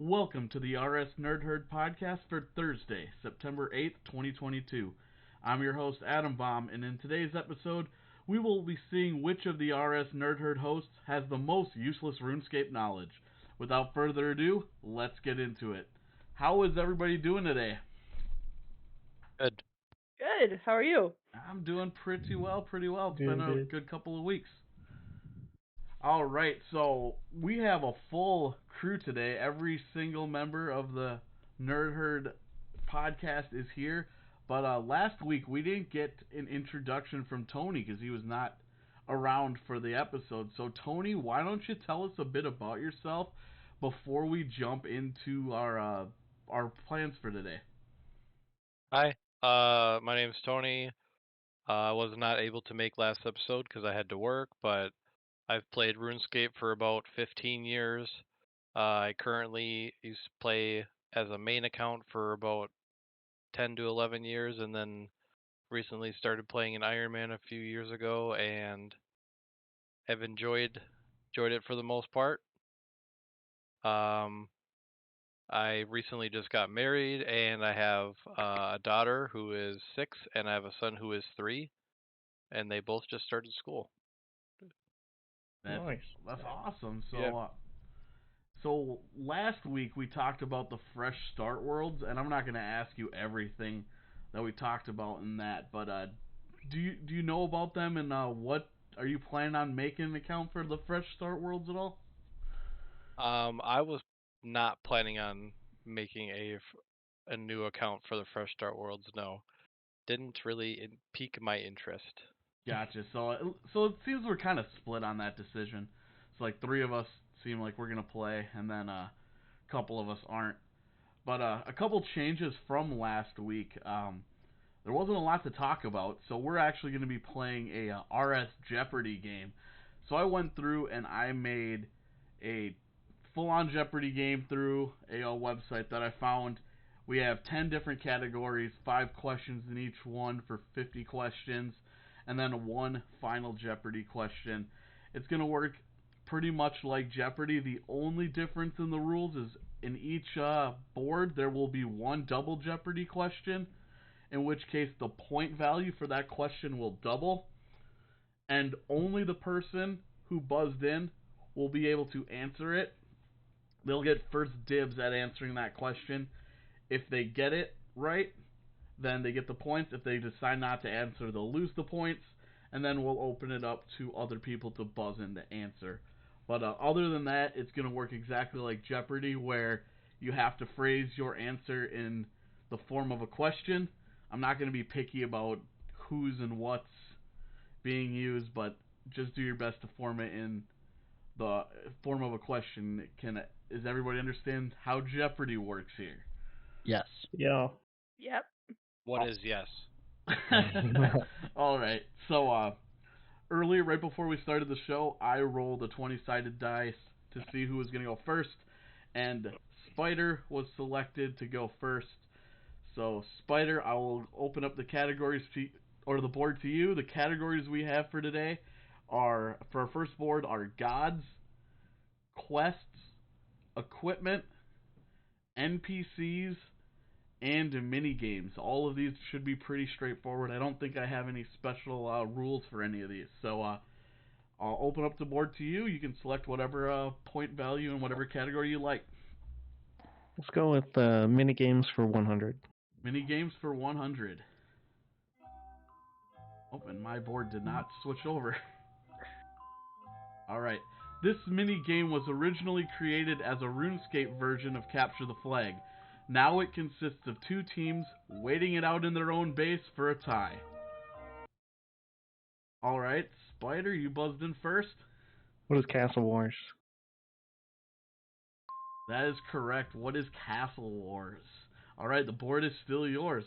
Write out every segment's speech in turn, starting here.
Welcome to the RS Nerd Herd podcast for Thursday, September 8th, 2022. I'm your host, Adam Baum, and in today's episode, we will be seeing which of the RS Nerd Herd hosts has the most useless RuneScape knowledge. Without further ado, let's get into it. How is everybody doing today? Good. Good. How are you? I'm doing pretty well. It's been a Good. good couple of weeks. Alright, so we have a full crew today. Every single member of the Nerd Herd podcast is here. But last week we didn't get an introduction from Tony because he was not around for the episode. So, Tony, why don't you tell us a bit about yourself before we jump into our plans for today? Hi. My name's Tony. I was not able to make last episode because I had to work, but I've played RuneScape for about 15 years. I currently used to play as a main account for about 10 to 11 years, and then recently started playing in Iron Man a few years ago, and have enjoyed it for the most part. Um, I recently just got married, and I have a daughter who is 6, and I have a son who is 3, and they both just started school. That's that's awesome. So Yeah. So last week we talked about the fresh start worlds, and I'm not going to ask you everything that we talked about in that, but do you know about them, and what are you planning on making an account for the fresh start worlds at all? I was not planning on making a new account for the Fresh Start Worlds. No, didn't really pique my interest. Gotcha. So it seems we're kind of split on that decision. So like three of us seem like we're gonna play, and then a couple of us aren't. But a couple changes from last week. There wasn't a lot to talk about, so we're actually going to be playing a RS Jeopardy game. So I went through and I made a full-on Jeopardy game through a website that I found. We have 10 different categories, 5 questions in each one for 50 questions, and then one final Jeopardy question. It's going to work pretty much like Jeopardy. The only difference in the rules is in each board there will be one double Jeopardy question, in which case the point value for that question will double, and only the person who buzzed in will be able to answer it. They'll get first dibs at answering that question. If they get it right, then they get the points. If they decide not to answer, they'll lose the points, and then we'll open it up to other people to buzz in to answer. But other than that, it's going to work exactly like Jeopardy, where you have to phrase your answer in the form of a question. I'm not going to be picky about who's and what's being used, but just do your best to form it in the form of a question. Does everybody understand how Jeopardy works here? Yes. Yeah. Yep. What is yes? All right. So earlier, right before we started the show, I rolled a 20-sided dice to see who was going to go first, and Spider was selected to go first. So, Spider, I will open up the categories or the board to you. The categories we have for today are, for our first board, are gods, quests, equipment, NPCs, and mini games. All of these should be pretty straightforward. I don't think I have any special rules for any of these. So I'll open up the board to you. You can select whatever point value in whatever category you like. Let's go with mini games for 100. Mini games for 100. Oh, and my board did not switch over. Alright. This mini game was originally created as a RuneScape version of Capture the Flag. Now it consists of two teams waiting it out in their own base for a tie. Alright, Spider, you buzzed in first. What is Castle Wars? That is correct. What is Castle Wars? Alright, the board is still yours.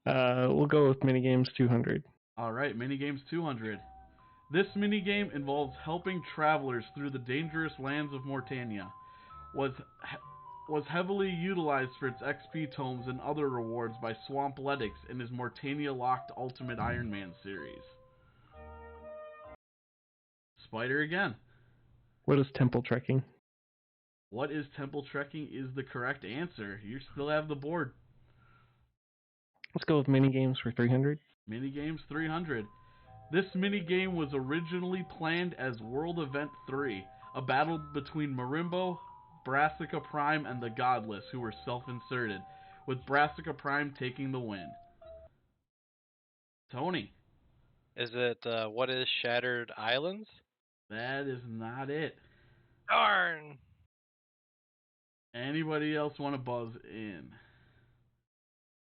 We'll go with mini games 200. Alright, minigames 200. This minigame involves helping travelers through the dangerous lands of Mortania. Was heavily utilized for its XP tomes and other rewards by Swampletics in his Mortania Locked Ultimate Iron Man series. Spider again. What is temple trekking? What is temple trekking is the correct answer. You still have the board. Let's go with minigames for 300. Minigames 300. This minigame was originally planned as World Event 3, a battle between Marimbo, Brassica Prime, and the Godless, who were self-inserted, with Brassica Prime taking the win. Tony. Is it what is Shattered Islands? That is not it. Darn. Anybody else want to buzz in?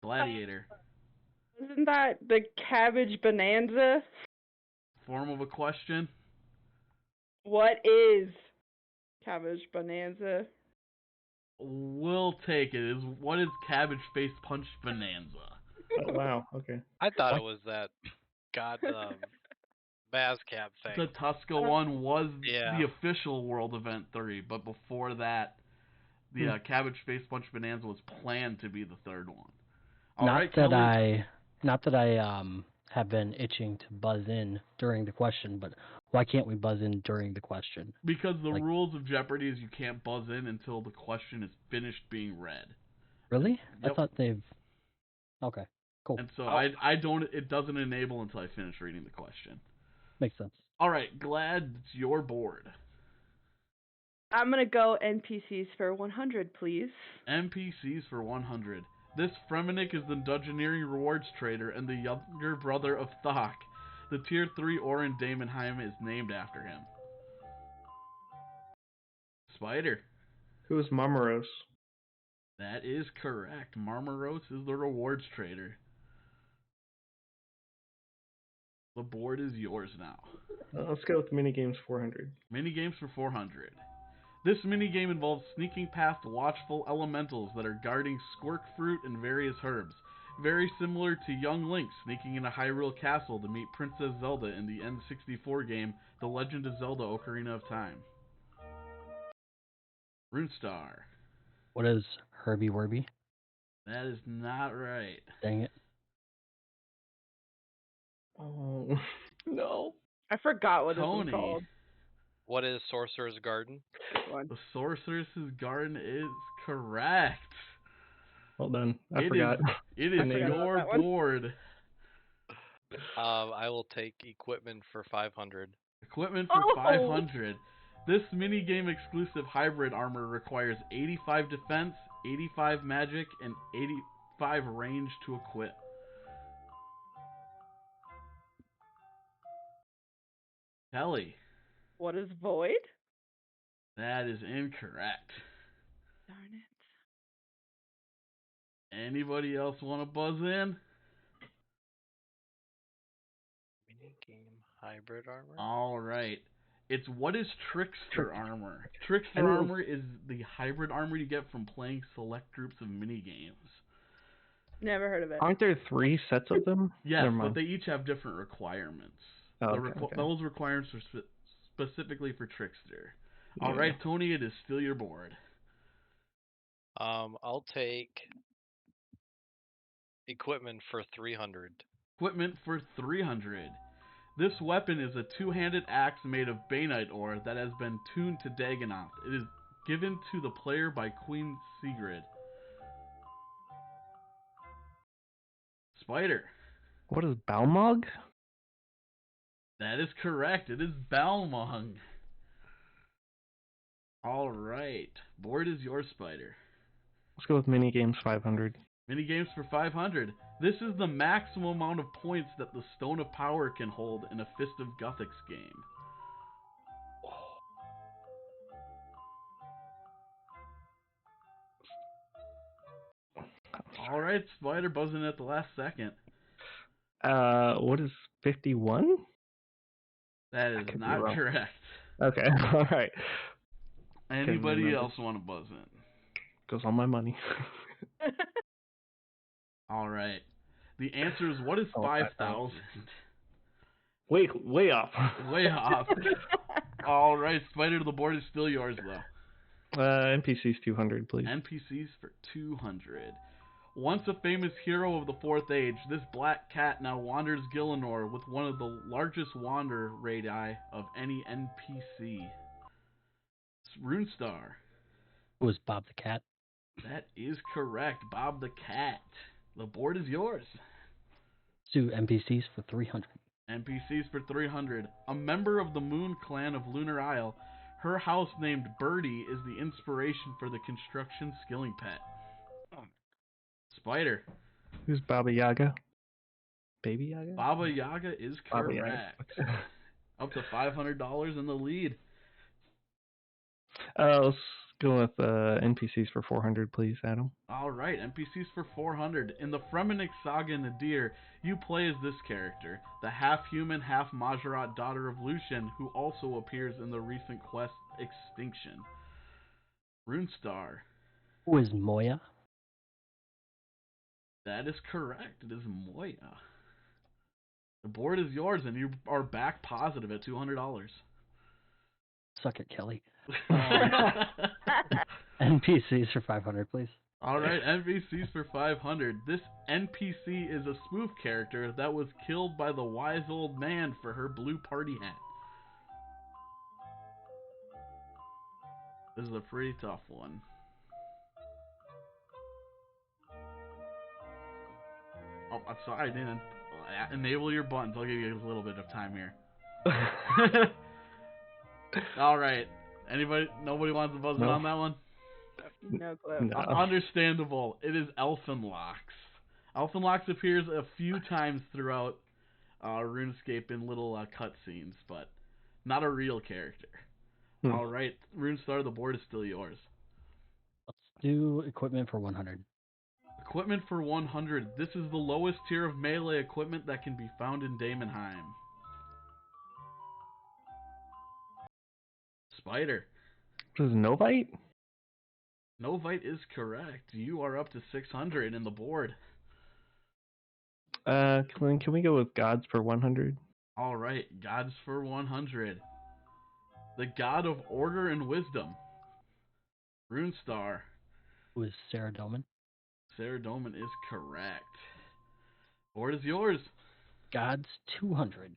Gladiator. Isn't that the Cabbage Bonanza? Form of a question? What is Cabbage Bonanza? We'll take it. What is Cabbage Face Punch Bonanza? Oh, wow. Okay. I thought it was that Vazcap thing. The Tuska one was Yeah. the official World Event 3, but before that, the Cabbage Face Punch Bonanza was planned to be the third one. All right, Kelly. Not that I have been itching to buzz in during the question, but why can't we buzz in during the question? Because the rules of Jeopardy is you can't buzz in until the question is finished being read. Really? Yep. I thought they've. Okay, cool. And so I don't. It doesn't enable until I finish reading the question. Makes sense. All right, Glad, it's your board. I'm gonna go NPCs for 100, please. NPCs for 100. This Fremennik is the Dungeoneering rewards trader and the younger brother of Thok. The Tier 3 Orin Daemonheim is named after him. Spider. Who's Marmaros? That is correct. Marmaros is the rewards trader. The board is yours now. Let's go with minigames 400. Minigames for 400. This minigame involves sneaking past watchful elementals that are guarding squirk fruit and various herbs. Very similar to young Link sneaking into Hyrule Castle to meet Princess Zelda in the N64 game, The Legend of Zelda Ocarina of Time. Runestar. What is Herbie Werby? That is not right. Dang it. Oh, no. I forgot what this was Tony. called. What is Sorcerer's Garden? Good one. The Sorceress's Garden is correct. Well done. I forgot. It is forgot about your that one. board. I will take equipment for 500. Equipment for Oh! 500. This minigame exclusive hybrid armor requires 85 defense, 85 magic, and 85 range to equip. Kelly. What is Void? That is incorrect. Darn it. Anybody else want to buzz in? Minigame hybrid armor? All right. It's what is Trickster armor? I Trickster know. armor is the hybrid armor you get from playing select groups of minigames. Never heard of it. Aren't there 3 sets of them? Yes, Never but mind. they each have different requirements. Oh, okay. Those requirements are specifically for Trickster. All Yeah. right, Tony, it is still your board. I'll take equipment for 300. Equipment for 300. This weapon is a two-handed axe made of Bainite ore that has been tuned to Dagonoth. It is given to the player by Queen Sigrid. Spider. What is Balmog? That is correct. It is Balmung. All right. Board is yours, Spider. Let's go with minigames 500. Minigames for 500. This is the maximum amount of points that the Stone of Power can hold in a Fist of Guthix game. All right, Spider buzzing at the last second. What is 51? That is could be not wrong. correct. Okay, all right. Anybody remember. else want to buzz in? Goes on my money. All right. The answer is what is Oh, 5,000? Way off. Way off. All right, Spider, the board is still yours, though. NPCs 200, please. NPCs for 200. Once a famous hero of the Fourth Age, this black cat now wanders Gielinor with one of the largest wander radii of any NPC. Runestar. Who is Bob the Cat? That is correct. Bob the Cat. The board is yours. Let's do NPCs for 300. NPCs for 300. A member of the Moon Clan of Lunar Isle. Her house named Birdie is the inspiration for the construction skilling pet. Spider. Who's Baba Yaga? Baby Yaga? Baba Yaga is Baba correct. Yaga. Up to $500 in the lead. Let's go with NPCs for 400, please, Adam. All right, NPCs for 400. In the Fremennik Saga Nadir, you play as this character, the half-human, half-Majorat daughter of Lucian, who also appears in the recent quest Extinction. Runestar. Who is Moya? That is correct. It is Moya. The board is yours, and you are back positive at $200. Suck it, Kelly. NPCs for 500, please. All right, NPCs for 500. This NPC is a smooth character that was killed by the wise old man for her blue party hat. This is a pretty tough one. Oh, I'm sorry, I didn't enable your buttons. I'll give you a little bit of time here. All right. Nobody wants to buzz in on that one? No clue. No. Understandable. It is Elfinlocks. Elfinlocks appears a few times throughout RuneScape in little cutscenes, but not a real character. All right, Runestar, the board is still yours. Let's do equipment for 100. Equipment for 100. This is the lowest tier of melee equipment that can be found in Daemonheim. Spider. This is Novite? Novite is correct. You are up to 600 in the board. Can we go with gods for 100? All right, gods for 100. The god of order and wisdom. Runestar. Who is Sarah Doman? Sarah Doman is correct. Board is yours. Gods 200.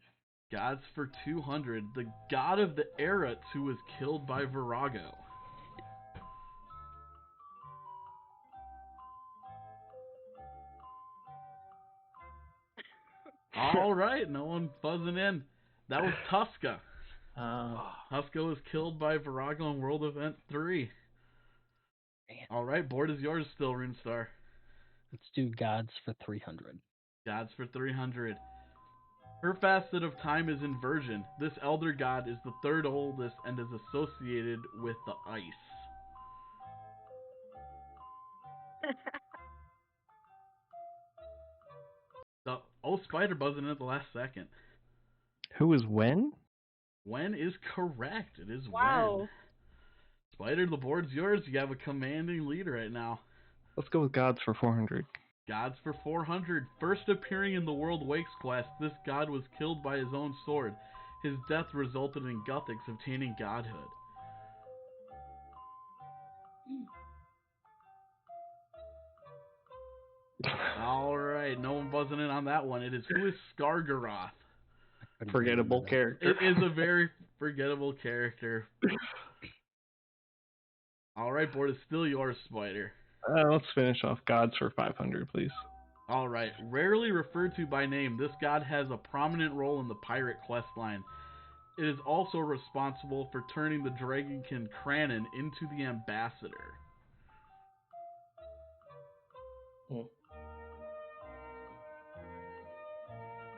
Gods for 200. The god of the Erets who was killed by Virago. All right, no one buzzing in. That was Tuska. Tuska was killed by Virago in World Event 3. All right, board is yours still, Runestar. Let's do gods for 300. Gods for 300. Her facet of time is inversion. This elder god is the third oldest and is associated with the ice. Spider buzzing in at the last second. Who is Wen? Wen is correct. It is Wow. Wen. Spider, the board's yours. You have a commanding lead right now. Let's go with gods for 400. Gods for 400. First appearing in the World Wakes quest, this god was killed by his own sword. His death resulted in Guthix obtaining godhood. Alright, no one buzzing in on that one. It is who is Skargaroth? Forgettable character. It is a very forgettable character. Alright, board is still yours, Spider. Let's finish off gods for 500, please. Alright, rarely referred to by name, this god has a prominent role in the pirate questline. It is also responsible for turning the Dragonkin Cranon into the ambassador.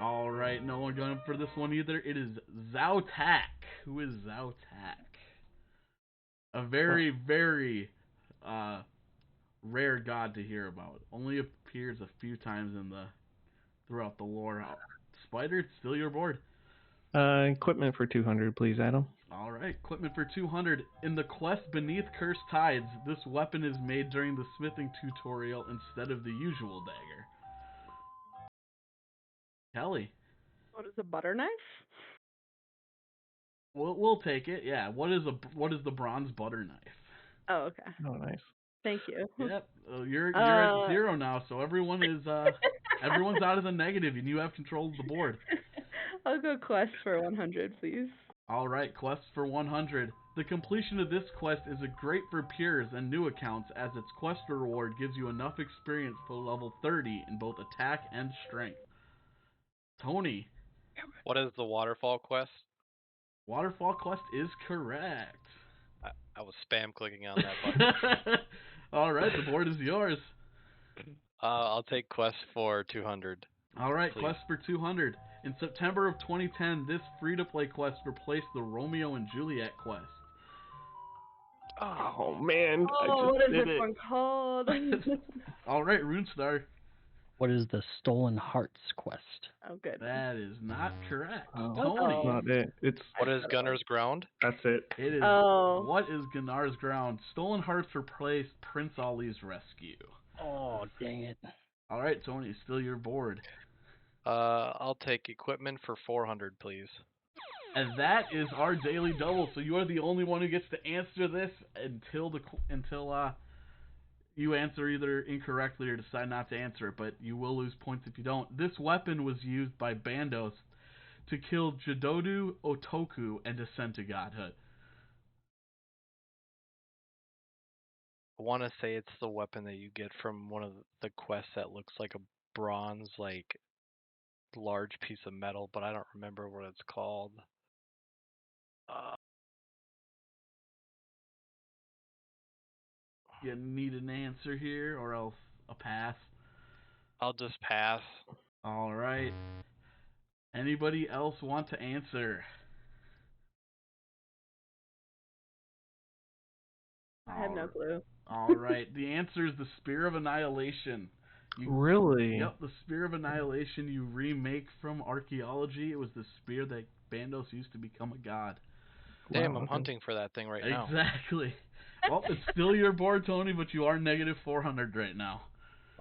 Alright, no one going for this one either. It is Zautak. Who is Zautak? A very, very rare god to hear about. Only appears a few times throughout the lore. Spider, it's still your board. Equipment for 200, please, Adam. Alright, equipment for 200. In the quest Beneath Cursed Tides, this weapon is made during the smithing tutorial instead of the usual dagger. Kelly. What is a butter knife? We'll take it. Yeah. What is the bronze butter knife? Oh, okay. Oh, nice. Thank you. Yep. You're at 0 now, so everyone is everyone's out of the negative, and you have control of the board. I'll go quest for 100, please. All right, quest for 100. The completion of this quest is great for peers and new accounts, as its quest reward gives you enough experience for level 30 in both attack and strength. Tony. What is the waterfall quest? Waterfall quest is correct. I was spam clicking on that button. Alright, the board is yours. I'll take quest for 200. Alright, please. quest for 200. In September of 2010, this free-to-play quest replaced the Romeo and Juliet quest. Oh man, Oh, what is did this it. one called? Alright, Runestar. What is the Stolen Hearts quest? Oh, good. That is not correct. Oh, Tony. that's not it. It's What is Gunner's Ground? that's it. It is. Oh. What is Gunnar's Ground? Stolen Hearts replaced Prince Ali's Rescue. Oh, dang it. Alright, Tony, still your board. I'll take equipment for 400, please. And that is our daily double. So you are the only one who gets to answer this until you answer either incorrectly or decide not to answer it. But you will lose points if you don't. This weapon was used by Bandos to kill Jidodu Otoku and ascend to godhood. I want to say it's the weapon that you get from one of the quests that looks like a bronze, like, large piece of metal, but I don't remember what it's called. You need an answer here or else a pass. I'll just pass. Alright. Anybody else want to answer? I have no clue. Alright, the answer is the Spear of Annihilation. Really? Yep, the Spear of Annihilation you remake from archaeology. It was the spear that Bandos used to become a god. Damn, Wow, I'm okay. hunting for that thing right now. Exactly. Well, it's still your board, Tony, but you are negative 400 right now.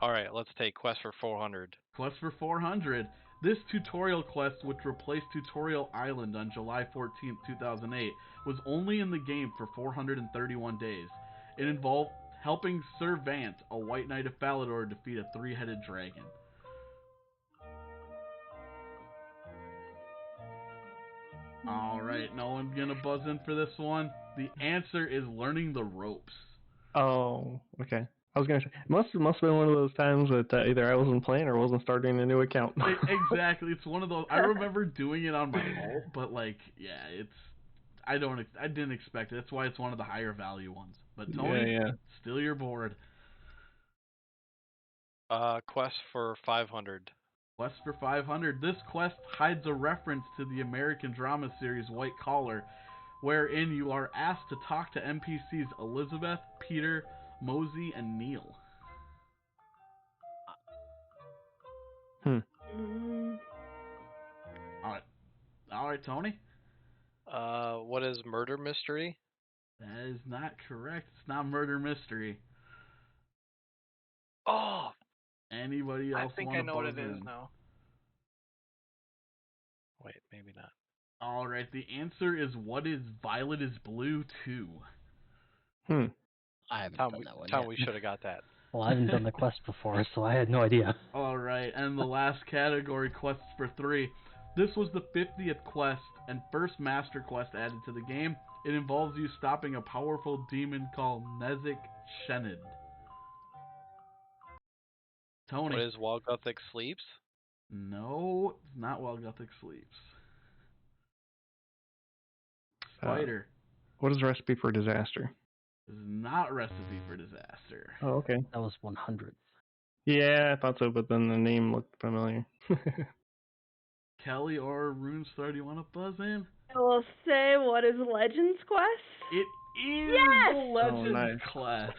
Alright, let's take quest for 400. Quest for 400. This tutorial quest, which replaced Tutorial Island on July 14th, 2008, was only in the game for 431 days. It involved helping Sir Vant, a White Knight of Falador, defeat a three-headed dragon. Alright, no one's gonna buzz in for this one. The answer is learning the ropes. Oh, okay. I was gonna say it must have been one of those times that either I wasn't playing or wasn't starting a new account. Exactly, it's one of those. I remember doing it on my alt, but like, yeah, it's. I didn't expect it. That's why it's one of the higher value ones. But Tony, yeah. still your board. Quest for 500. Quest for 500. This quest hides a reference to the American drama series White Collar, wherein you are asked to talk to NPCs Elizabeth, Peter, Mosey, and Neil. Mm, Alright, Tony. What is Murder Mystery? That is not correct. It's not Murder Mystery. Oh, Anybody else I think want I to know what buzz it is in? now. Wait, maybe not. Alright, the answer is What is Violet is Blue 2. I haven't Tom, done that one Tom, yet. we should have got that. Well, I haven't done the quest before, so I had no idea. Alright, and the last category, quests for 3. This was the 50th quest and first master quest added to the game. It involves you stopping a powerful demon called Nezik Shenid. Tony. What is While Gothic Sleeps? No, it's not While Gothic Sleeps. Spider. What is Recipe for Disaster? This is not Recipe for Disaster. Oh, okay. That was 100. Yeah, I thought so, but then the name looked familiar. Kelly or Runestar, do you want to buzz in? I will say, what is Legends Quest? It is Yes! the Legends nice. quest.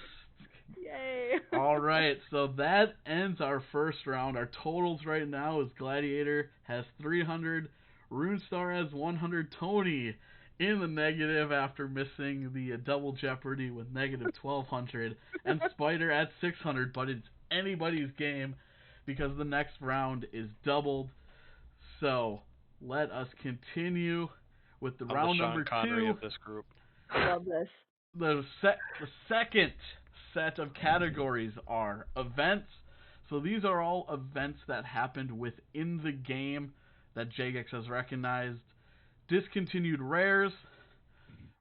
Yay. Alright, so that ends our first round. Our totals right now is Gladiator has 300, Runestar has 100, Tony in the negative after missing the double Jeopardy with negative 1,200, and Spider at 600, but it's anybody's game because the next round is doubled. So, let us continue with the I'm round the Sean number Connery 2. of this group. I love this. The second set of categories are events. So these are all events that happened within the game that Jagex has recognized. Discontinued rares,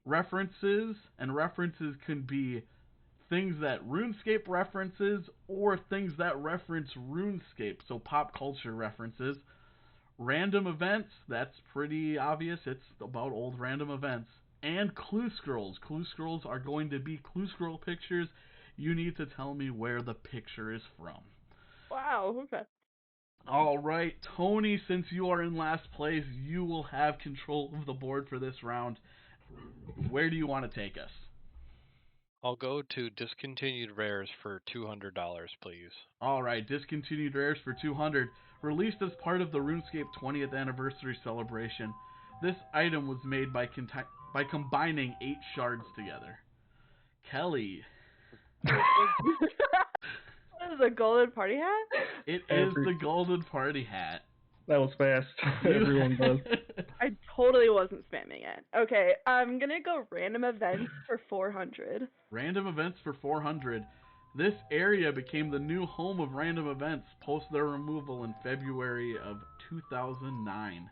references, and references can be things that RuneScape references or things that reference RuneScape, so pop culture references. Random events, that's pretty obvious, it's about old random events. And clue scrolls. Clue scrolls are going to be clue scroll pictures. You need to tell me where the picture is from. Wow, okay. Alright, Tony, since you are in last place, you will have control of the board for this round. Where do you want to take us? I'll go to discontinued rares for $200, please. Alright, discontinued rares for 200. Released as part of the RuneScape 20th anniversary celebration, this item was made by combining 8 shards together. Kelly. What is a golden party hat? It is the golden party hat. That was fast. Everyone does. I totally wasn't spamming it. Okay, I'm gonna go random events for 400. Random events for 400. This area became the new home of random events post their removal in February of 2009.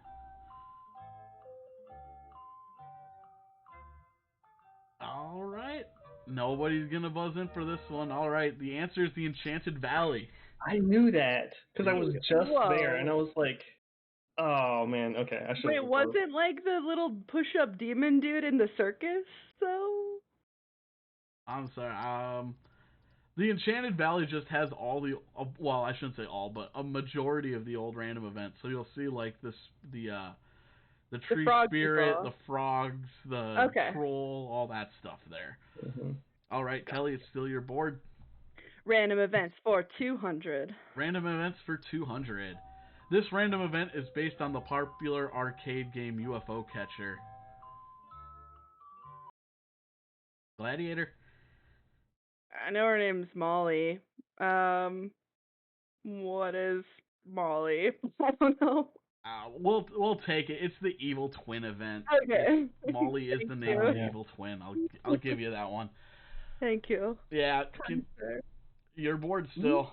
Alright. Nobody's gonna buzz in for this one. Alright, the answer is the Enchanted Valley. I knew that because I was just Whoa. there, and I was like, "Oh man, okay." I should. Wait, wasn't like the little push-up demon dude in the circus, though? I'm sorry. The Enchanted Valley just has all the, well, I shouldn't say all, but a majority of the old random events. So you'll see like the tree frog spirit, people. the frogs, the Okay. troll, all that stuff there. Mm-hmm. All right, Kelly, it's still your board. Random events for 200. Random events for 200. This random event is based on the popular arcade game UFO Catcher. Gladiator? I know her name's Molly. What is Molly? I don't know. We'll take it. It's the Evil Twin event. Okay. Molly is the Thank name you. of the Evil Twin. I'll give you that one. Thank you. Yeah, your board still.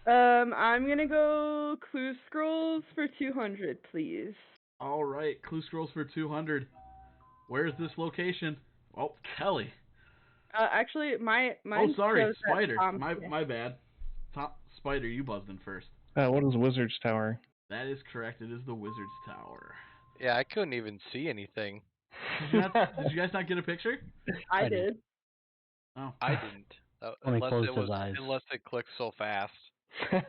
I'm gonna go clue scrolls for 200, please. All right, clue scrolls for 200. Where is this location? Oh, Kelly. Actually, my Oh, sorry, shows that Spider. Tom- My bad. Spider, you buzzed in first. What is Wizard's Tower? That is correct. It is the Wizard's Tower. Yeah, I couldn't even see anything. Did you guys not get a picture? I I did. did. Oh, I didn't. Only Unless closed it was, his eyes. unless it clicked so fast. Did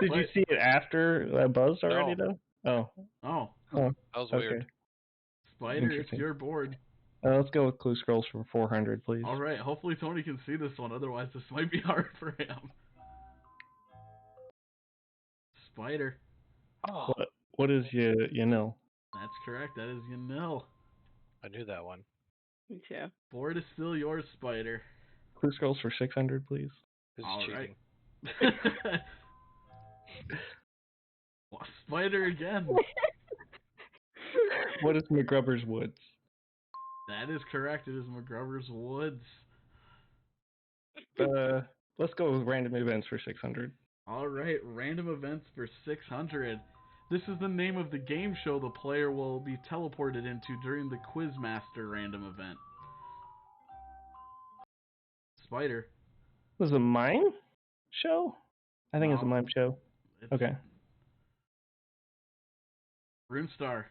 you see it after that buzzed already, No. though? Oh, That was Okay. weird. Spider, it's Interesting. your board. Let's go with clue scrolls for 400, please. All right. Hopefully Tony can see this one. Otherwise, this might be hard for him. Spider. Oh, What is you know? That's correct. That is Yanil. I knew that one. Me too. Board is still yours, Spider. Clue scrolls for 600, please. Who's All cheating? right. Well, Spider again. What is McGruber's Woods? That is correct. It is McGruber's Woods. Let's go with random events for 600. All right, random events for 600. This is the name of the game show the player will be teleported into during the Quizmaster random event. Spider. Was it a mime show? I think it's a No. mime show. It's Okay. RuneStar.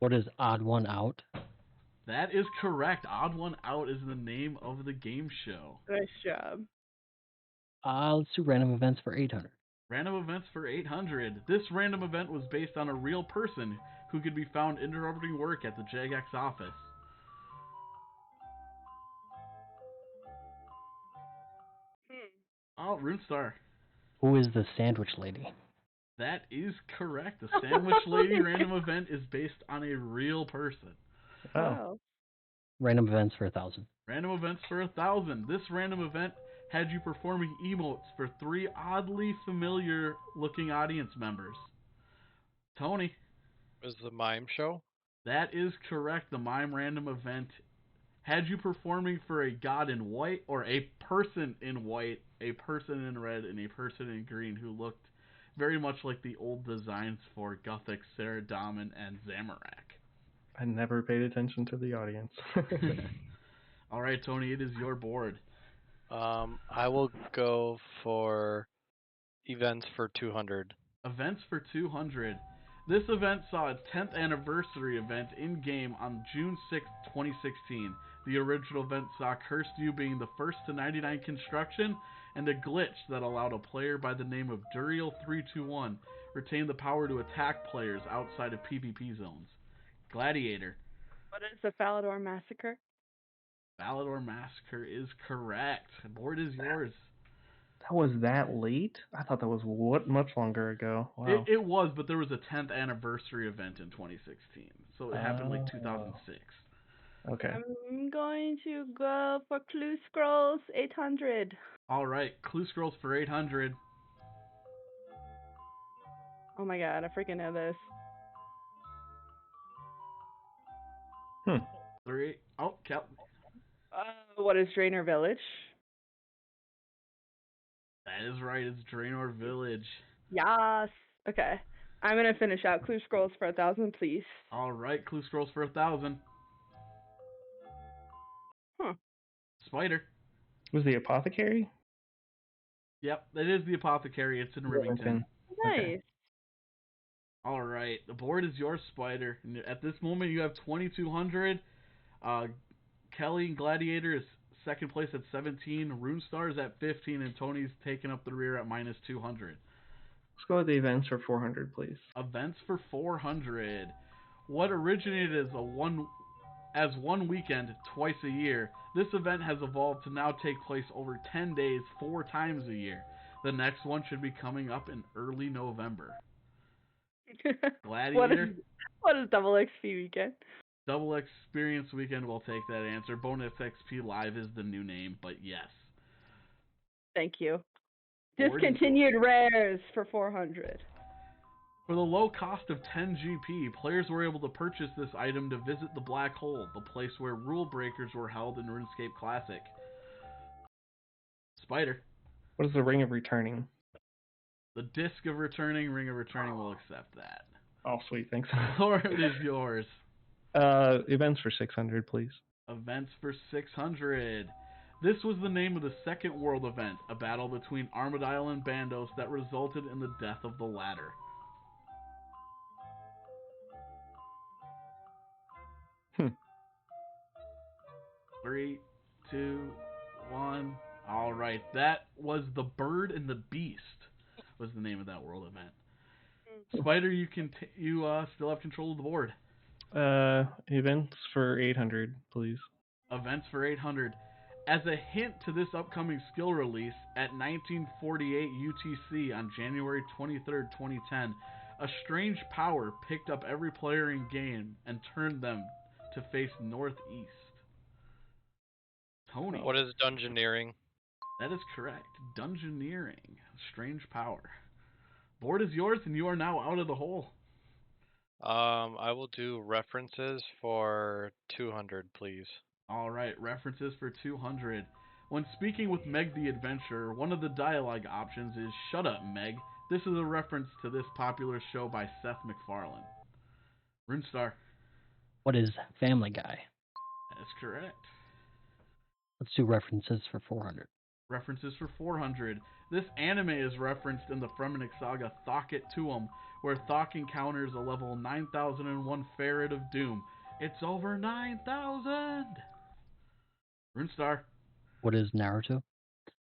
What is odd one out? That is correct. Odd One Out is the name of the game show. Nice job. Let's do random events for 800. Random events for 800. This random event was based on a real person who could be found interrupting work at the Jagex office. Oh, RuneStar. Who is the sandwich lady? That is correct. The Sandwich Lady random event is based on a real person. Oh. Wow. Random events for 1,000. Random events for 1,000. This random event had you performing emotes for 3 oddly familiar looking audience members. Tony. Was the mime show? That is correct. The mime random event had you performing for a god in white or a person in white, a person in red, and a person in green who looked very much like the old designs for Gothic, Saradomin, and Zamorak. I never paid attention to the audience. All right, Tony, it is your board. I will go for events for 200. Events for 200. This event saw its 10th anniversary event in-game on June 6, 2016. The original event saw Cursed You being the first to 99 construction, and a glitch that allowed a player by the name of Duriel321 retain the power to attack players outside of PvP zones. Gladiator. What is the Falador Massacre? Falador Massacre is correct. The board is yours. That was that late? I thought that was much longer ago. Wow. It was, but there was a 10th anniversary event in 2016, so it happened like 2006. Okay. I'm going to go for Clue Scrolls 800. All right, Clue Scrolls for 800. Oh my god, I freaking know this. 3. Oh, Cal. What is Draenor Village? That is right. It's Draenor Village. Yes. Okay. I'm gonna finish out Clue Scrolls for 1,000, please. All right, Clue Scrolls for 1,000. Huh. Spider. Was the apothecary? Yep, that is the apothecary. It's in Rivington. Nice. Okay. All right, the board is yours, Spider. And at this moment, you have 2,200. Kelly and Gladiator is second place at 17. Runestar is at 15, and Tony's taking up the rear at minus 200. Let's go with the events for 400, please. Events for 400. What originated as one weekend twice a year, this event has evolved to now take place over 10 days 4 times a year. The next one should be coming up in early November. Gladiator. What is Double XP Weekend? Double Experience Weekend will take that answer. Bonus XP Live is the new name, but yes. Thank you. Board Discontinued rares for 400. For the low cost of 10 GP, players were able to purchase this item to visit the Black Hole, the place where rule breakers were held in RuneScape Classic. Spider. What is the Ring of Returning? The Disc of Returning, Ring of Returning will accept that. Oh, sweet, thanks. Or it is yours. Events for 600, please. Events for 600. This was the name of the second world event, a battle between Armadillo and Bandos that resulted in the death of the latter. 3, 2, 1. All right, that was The Bird and the Beast. Was the name of that world event. Spider, you still have control of the board. Events for 800, please. Events for 800. As a hint to this upcoming skill release, at 1948 UTC on January 23rd, 2010, a strange power picked up every player in game and turned them to face northeast. Tony. What is dungeoneering? That is correct. Dungeoneering. Strange power. Board is yours, and you are now out of the hole. I will do references for 200, please. All right, references for 200. When speaking with Meg the Adventurer, one of the dialogue options is "Shut up, Meg." This is a reference to this popular show by Seth MacFarlane. Runestar. What is Family Guy? That is correct. Let's do references for 400. References for 400. This anime is referenced in the Fremennik saga Thok It Tuum, where Thok encounters a level 9001 Ferret of Doom. It's over 9,000! Runestar. What is Naruto?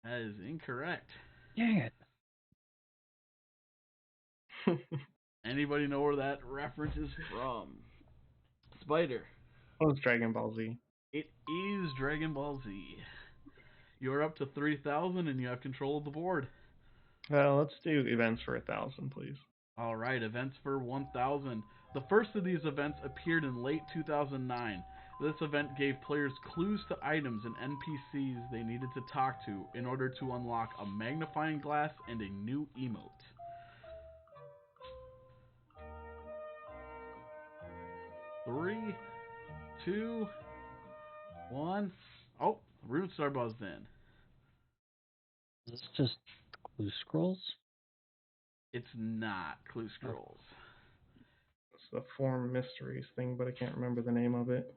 That is incorrect. Dang it. Anybody know where that reference is from? Spider. What is Dragon Ball Z? It is Dragon Ball Z. You're up to 3,000 and you have control of the board. Let's do events for 1,000, please. All right, events for 1,000. The first of these events appeared in late 2009. This event gave players clues to items and NPCs they needed to talk to in order to unlock a magnifying glass and a new emote. Three, 2, 1. Oh, Runestar buzzed in. Is this just Clue Scrolls? It's not Clue Scrolls. a Form Mysteries thing, but I can't remember the name of it.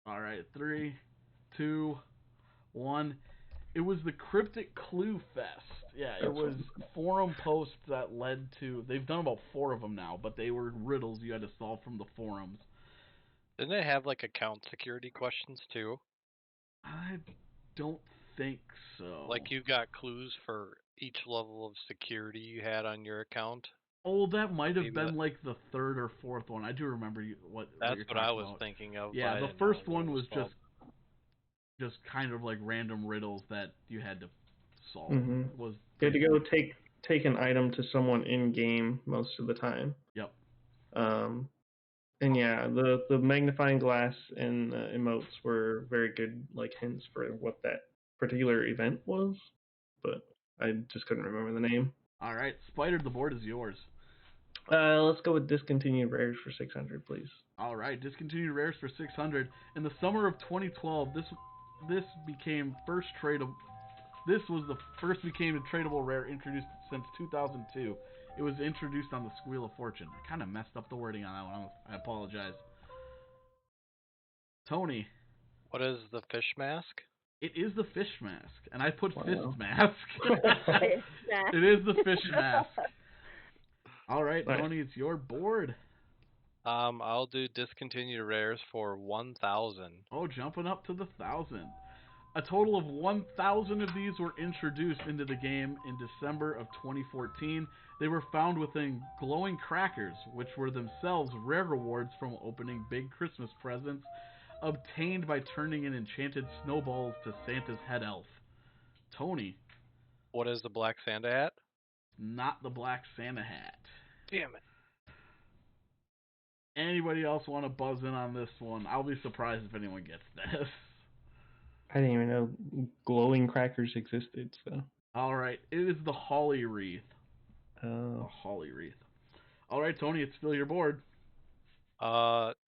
All right, 3, 2, 1. It was the Cryptic Clue Fest. Yeah, it was forum posts that led to. They've done about 4 of them now, but they were riddles you had to solve from the forums. Didn't they have like account security questions too? I don't think so. Like you got clues for each level of security you had on your account? Oh, that might have Maybe been that- like the 3rd or 4th one. I do remember what That's you're what talking I was about. thinking of. Yeah, but I the didn't know first what one it was called. just kind of like random riddles that you had to solve. Mm-hmm. Was You had to go take an item to someone in game most of the time. Yep. And yeah, the magnifying glass and emotes were very good like hints for what that particular event was, but I just couldn't remember the name. All right, Spider, the board is yours. Let's go with discontinued rares for 600, please. All right, discontinued rares for 600. In the summer of 2012, this became first tradable. This was the first became a tradable rare introduced since 2002. It was introduced on the Squeal of Fortune. I kind of messed up the wording on that one. I apologize. Tony. What is the fish mask? It is the fish mask, and I put Wow. fist mask. Fish mask. It is the fish mask. All right, Nice. Tony, it's your board. I'll do discontinued rares for 1,000. Oh, jumping up to the 1,000. A total of 1,000 of these were introduced into the game in December of 2014. They were found within glowing crackers, which were themselves rare rewards from opening big Christmas presents obtained by turning in enchanted snowballs to Santa's head elf. Tony. What is the Black Santa hat? Not the Black Santa hat. Damn it. Anybody else want to buzz in on this one? I'll be surprised if anyone gets this. I didn't even know glowing crackers existed. So. All right, it is the Holly Wreath. Oh. The Holly Wreath. All right, Tony, it's still your board.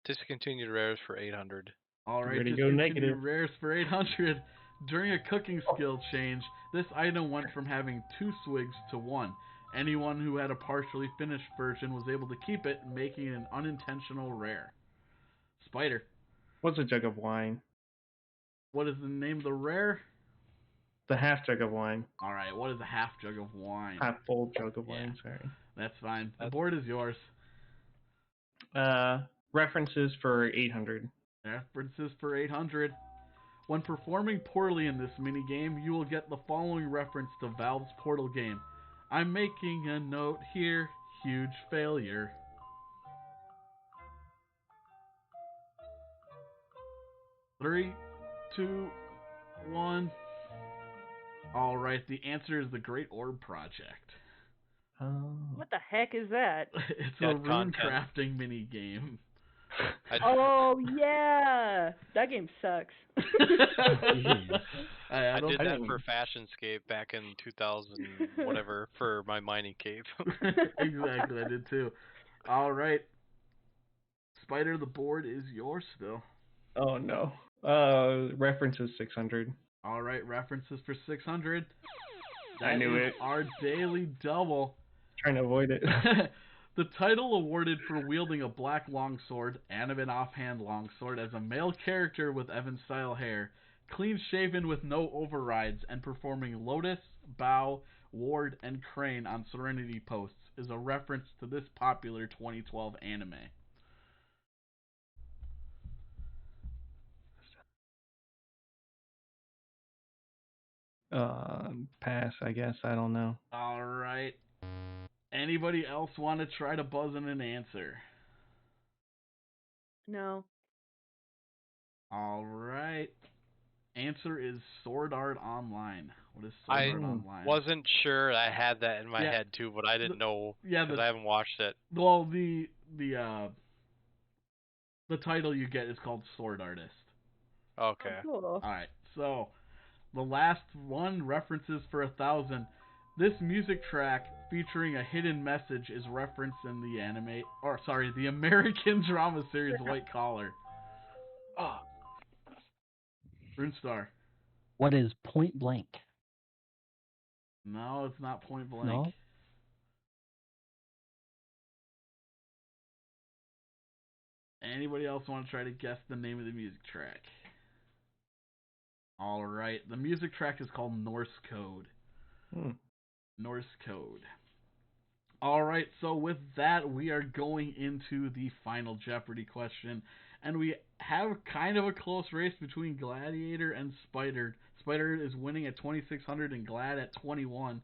Discontinued rares for 800. All right, Ready to go discontinued negative. rares for 800. During a cooking skill change, this item went from having 2 swigs to 1. Anyone who had a partially finished version was able to keep it, making it an unintentional rare. Spider. What's a jug of wine? What is the name of the rare? The half jug of wine. All right, what is a half jug of wine? Half full jug of Yeah. wine, sorry. That's fine. The board is yours. References for 800. References for 800. When performing poorly in this minigame, you will get the following reference to Valve's Portal game. I'm making a note here. Huge failure. Three, 2, 1. Alright, the answer is the Great Orb Project. Oh. What the heck is that? It's Got a rune content. crafting mini game. Oh yeah, that game sucks. I did that didn't- for Fashionscape back in 2000 whatever for my mining cave. Exactly, I did too. Alright. Spider, the board is yours still. Oh no. References 600. Alright, references for 600. I knew That is it. our daily double. Trying to avoid it. The title awarded for wielding a black longsword, animate offhand longsword, as a male character with Evan-style hair, clean-shaven with no overrides, and performing Lotus, Bow, Ward, and Crane on Serenity posts is a reference to this popular 2012 anime. Pass, I guess. I don't know. Alright. Anybody else want to try to buzz in an answer? No. Alright. Answer is Sword Art Online. What is Sword I Art Online? wasn't sure I had that in my Yeah. head too, but I didn't know Yeah, because I haven't watched it. well, the title you get is called Sword Artist. Okay. Oh, cool. Alright, so the last one, references for 1,000. This music track featuring a hidden message is referenced in the American drama series White Collar. Oh, Runestar. What is Point Blank? No, it's not Point Blank. No? Anybody else want to try to guess the name of the music track? All right. The music track is called Norse Code. Norse Code. All right. So with that, we are going into the final Jeopardy question. And we have kind of a close race between Gladiator and Spider. Spider is winning at 2,600 and Glad at 21.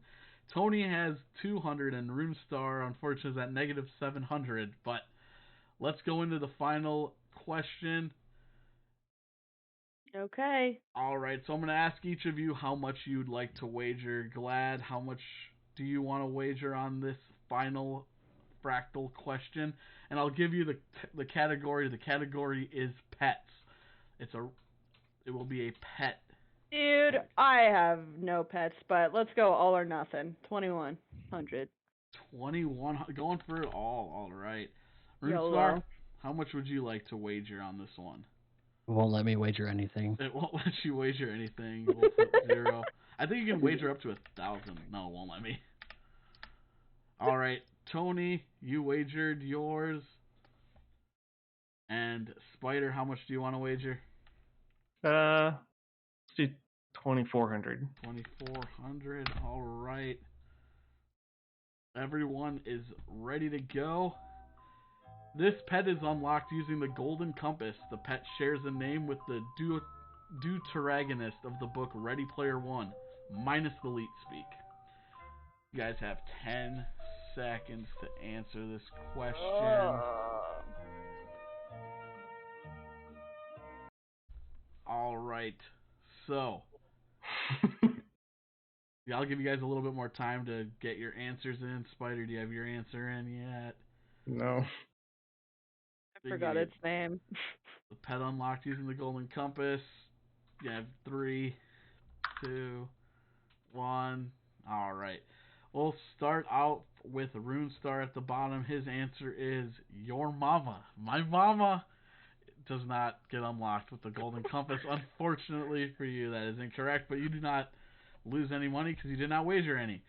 Tony has 200 and RuneStar, unfortunately, is at negative 700. But let's go into the final question. Okay. All right, so I'm going to ask each of you how much you'd like to wager. Glad, how much do you want to wager on this final fractal question? And I'll give you the category. The category is pets. It will be a pet. Dude, I have no pets, but let's go all or nothing. 2,100. 2,100, going for it all. All right. YOLO. RuneStar, how much would you like to wager on this one? It won't let me wager anything. It won't let you wager anything. We'll put 0. I think you can wager up to 1,000. No, it won't let me. All right, Tony, you wagered yours. And Spider, how much do you want to wager? Let's do 2,400. 2,400. All right. Everyone is ready to go. This pet is unlocked using the Golden Compass. The pet shares a name with the deuteragonist of the book Ready Player One, minus the leet speak. You guys have 10 seconds to answer this question. All right. So, I'll give you guys a little bit more time to get your answers in. Spider, do you have your answer in yet? No. I forgot its name. The pet unlocked using the Golden Compass. You have 3, 2, 1. All right. We'll start out with RuneStar at the bottom. His answer is your mama. My mama does not get unlocked with the Golden Compass. Unfortunately for you, that is incorrect, but you do not lose any money because you did not wager any.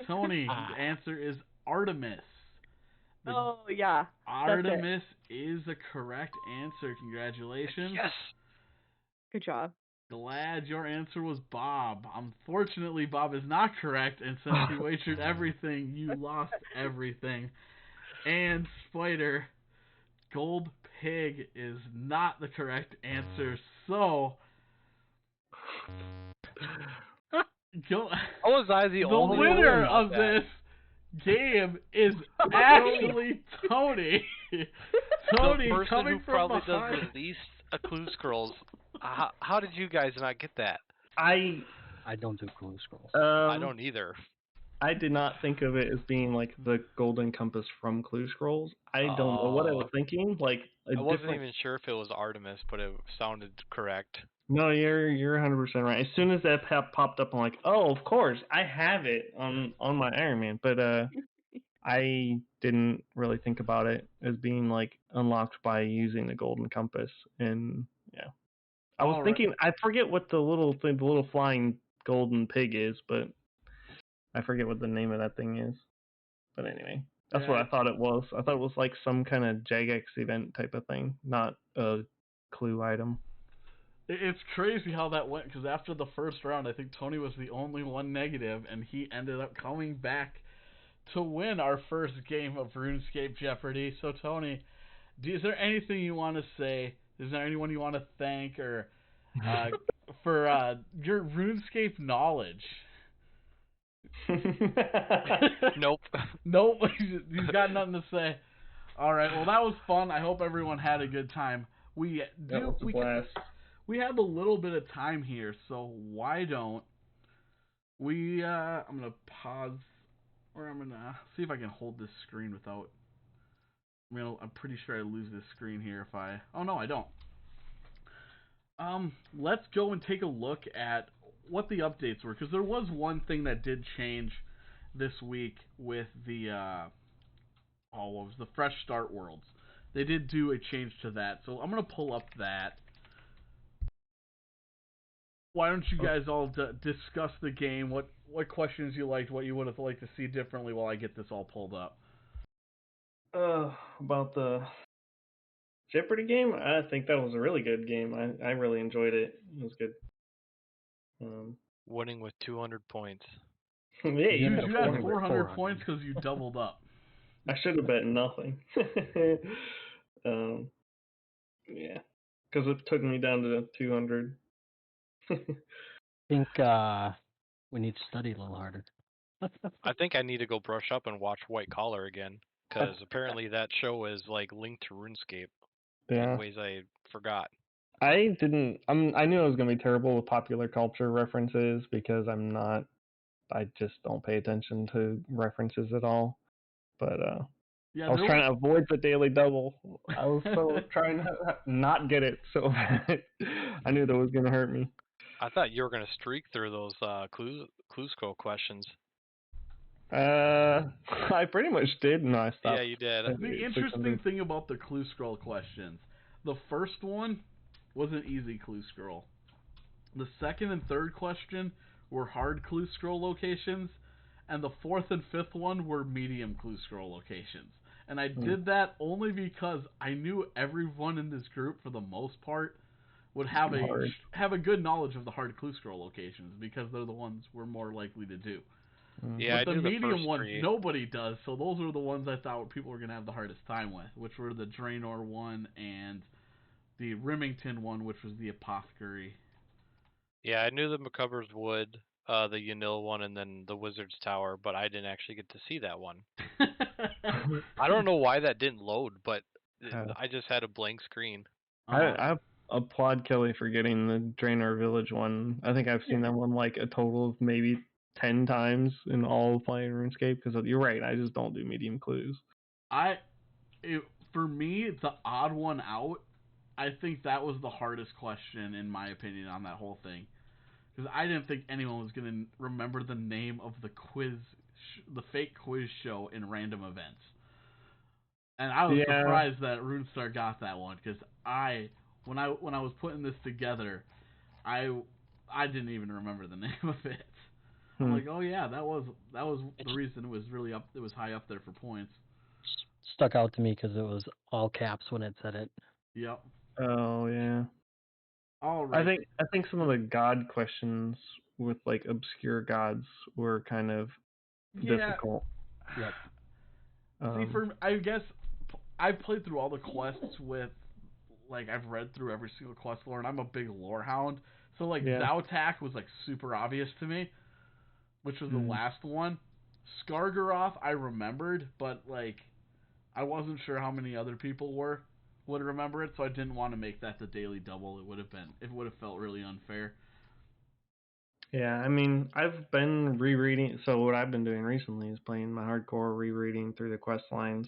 Tony, the answer is Artemis. Yeah. Artemis is the correct answer. Congratulations. Yes. Good job. Glad your answer was Bob. Unfortunately, Bob is not correct, and since you wagered everything, you lost everything. And Spider, Gold Pig is not the correct answer, so was I the only winner one of this game is actually Tony. Tony, the person coming who from probably behind. does the least clue scrolls. How did you guys not get that? I don't do clue scrolls. I don't either. I did not think of it as being like the Golden Compass from Clue Scrolls. I don't know what I was thinking. Like I wasn't even sure if it was Artemis, but it sounded correct. No, you're 100% right. As soon as that popped up, I'm like, oh, of course, I have it on my Iron Man. But I didn't really think about it as being like unlocked by using the Golden Compass. And yeah, I was thinking, I forget what the little thing, the little flying golden pig is, but I forget what the name of that thing is. But anyway, that's what I thought it was. I thought it was like some kind of Jagex event type of thing, not a clue item. It's crazy how that went, because after the first round, I think Tony was the only one negative, and he ended up coming back to win our first game of RuneScape Jeopardy. So, Tony, is there anything you want to say? Is there anyone you want to thank or for your RuneScape knowledge? Nope. Nope. He's got nothing to say. All right. Well, that was fun. I hope everyone had a good time. We have a little bit of time here, so why don't we? I'm gonna pause, or I'm gonna see if I can hold this screen without. I'm pretty sure I lose this screen here if I. Oh no, I don't. Let's go and take a look at what the updates were, because there was one thing that did change this week with the what was the Fresh Start Worlds. They did do a change to that, so I'm gonna pull up that. Why don't you guys all discuss the game? What questions you liked, what you would have liked to see differently while I get this all pulled up. About the Jeopardy game, I think that was a really good game. I really enjoyed it. It was good. Winning with 200 points. Yeah, You Dude, had you 400. had 400 400. points because you doubled up. I should have bet nothing. Yeah, because it took me down to 200. I think we need to study a little harder. I think I need to go brush up and watch White Collar again, because apparently that show is like linked to RuneScape Yeah. in ways I forgot. I didn't. I knew I was gonna be terrible with popular culture references because I'm not. I just don't pay attention to references at all. But Yeah, I was there trying was... to avoid the daily double. I was so trying to not get it so bad. I knew that was gonna hurt me. I thought you were gonna streak through those clue scroll questions. I pretty much did, and I stopped. Yeah, you did. at The 600. interesting thing about the clue scroll questions, the first one was an easy clue scroll. The second and third question were hard clue scroll locations, and the fourth and fifth one were medium clue scroll locations. And I did that only because I knew everyone in this group, for the most part, would have a good knowledge of the hard clue scroll locations because they're the ones we're more likely to do. Yeah, But I the knew medium first ones, three. nobody does, so those are the ones I thought people were going to have the hardest time with, which were the Draenor one and the Remington one, which was the Apothecary. Yeah, I knew the McCubbers Wood, the Yanil one, and then the Wizard's Tower, but I didn't actually get to see that one. I don't know why that didn't load, but I just had a blank screen. I applaud Kelly for getting the Draenor Village one. I think I've seen that one like a total of maybe 10 times in all of playing RuneScape, because you're right, I just don't do medium clues. For me, the odd one out, I think that was the hardest question, in my opinion, on that whole thing. Because I didn't think anyone was going to remember the name of the the fake quiz show in random events. And I was surprised that RuneStar got that one, because when I was putting this together, I didn't even remember the name of it. I'm like, oh yeah, that was the reason it was high up there for points. Stuck out to me because it was all caps when it said it. Yep. Oh yeah. All right. I think some of the god questions with like obscure gods were kind of difficult. Yep. I guess I've played through all the quests with, like, I've read through every single quest lore, and I'm a big lore hound. So like Zautak was like super obvious to me, which was the last one. Skargaroth I remembered, but like I wasn't sure how many other people would remember it, so I didn't want to make that the daily double. It would have felt really unfair. Yeah, I mean, I've been rereading. So what I've been doing recently is playing my hardcore, rereading through the quest lines.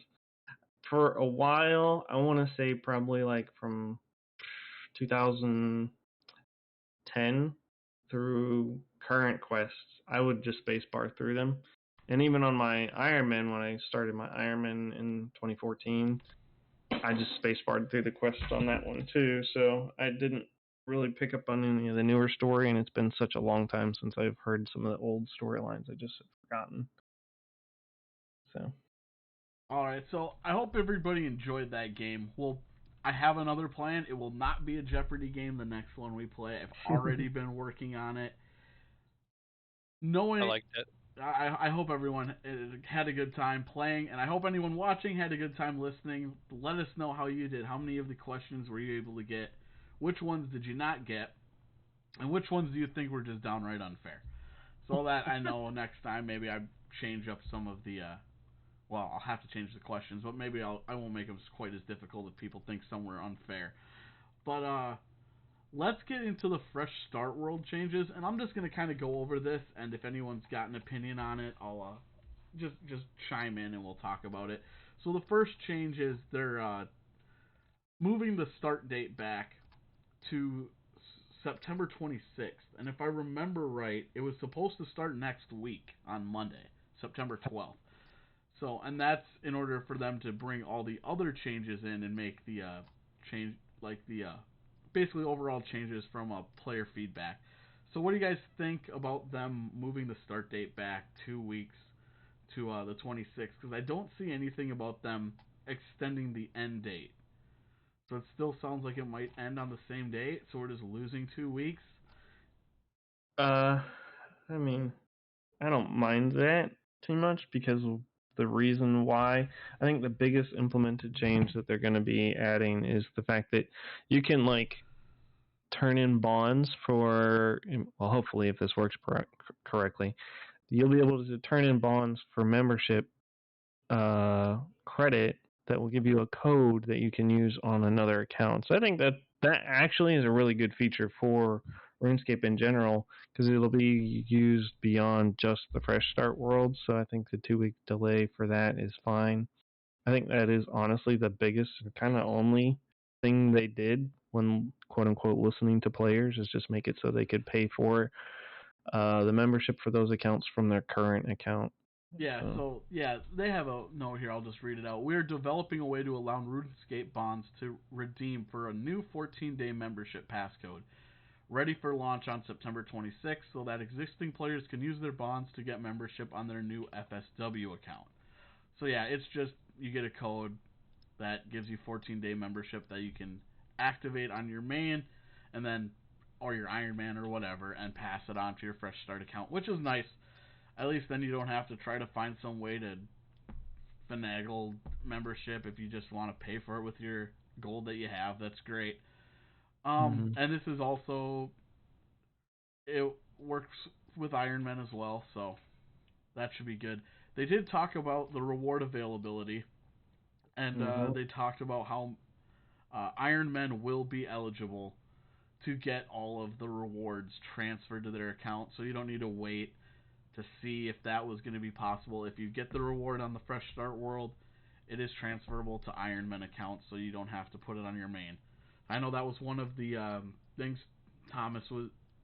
For a while, I want to say probably like from 2010 through current quests, I would just spacebar through them. And even on my Ironman, when I started my Ironman in 2014, I just spacebarred through the quests on that one too. So I didn't really pick up on any of the newer story, and it's been such a long time since I've heard some of the old storylines. I just have forgotten. So. All right, so I hope everybody enjoyed that game. I have another plan. It will not be a Jeopardy game. The next one we play, I've already been working on it. I liked it. I hope everyone had a good time playing, and I hope anyone watching had a good time listening. Let us know how you did. How many of the questions were you able to get? Which ones did you not get? And which ones do you think were just downright unfair? So that I know next time maybe I change up some of the well, I'll have to change the questions, but maybe I won't make them quite as difficult if people think some were unfair. But let's get into the fresh start world changes, and I'm just gonna kind of go over this, and if anyone's got an opinion on it, I'll just chime in and we'll talk about it. So the first change is they're moving the start date back to September 26th, and if I remember right, it was supposed to start next week on Monday, September 12th. So, and that's in order for them to bring all the other changes in and make the change, like the basically overall changes from player feedback. So, what do you guys think about them moving the start date back 2 weeks to the 26th? Because I don't see anything about them extending the end date So it still sounds like it might end on the same day, so we're just losing 2 weeks. I mean, I don't mind that too much because of the reason why. I think the biggest implemented change that they're going to be adding is the fact that you can like turn in bonds for, well, hopefully if this works correctly, you'll be able to turn in bonds for membership credit that will give you a code that you can use on another account. So I think that actually is a really good feature for RuneScape in general because it'll be used beyond just the fresh start world. So I think the 2-week delay for that is fine. I think that is honestly the biggest and kind of only thing they did when quote unquote listening to players is just make it so they could pay for the membership for those accounts from their current account. Yeah, so they have a note here. I'll just read it out. We're developing a way to allow RuneScape bonds to redeem for a new 14-day membership passcode, ready for launch on September 26th, so that existing players can use their bonds to get membership on their new FSW account. So yeah, it's just you get a code that gives you 14-day membership that you can activate on your main, and then or your Iron Man or whatever, and pass it on to your Fresh Start account, which is nice. At least then you don't have to try to find some way to finagle membership if you just want to pay for it with your gold that you have. That's great. And this is also, it works with Iron Man as well, so that should be good. They did talk about the reward availability, and they talked about how Iron Men will be eligible to get all of the rewards transferred to their account, so you don't need to wait to see if that was going to be possible. If you get the reward on the Fresh Start world, it is transferable to Iron Man accounts, so you don't have to put it on your main. I know that was one of the things, Thomas,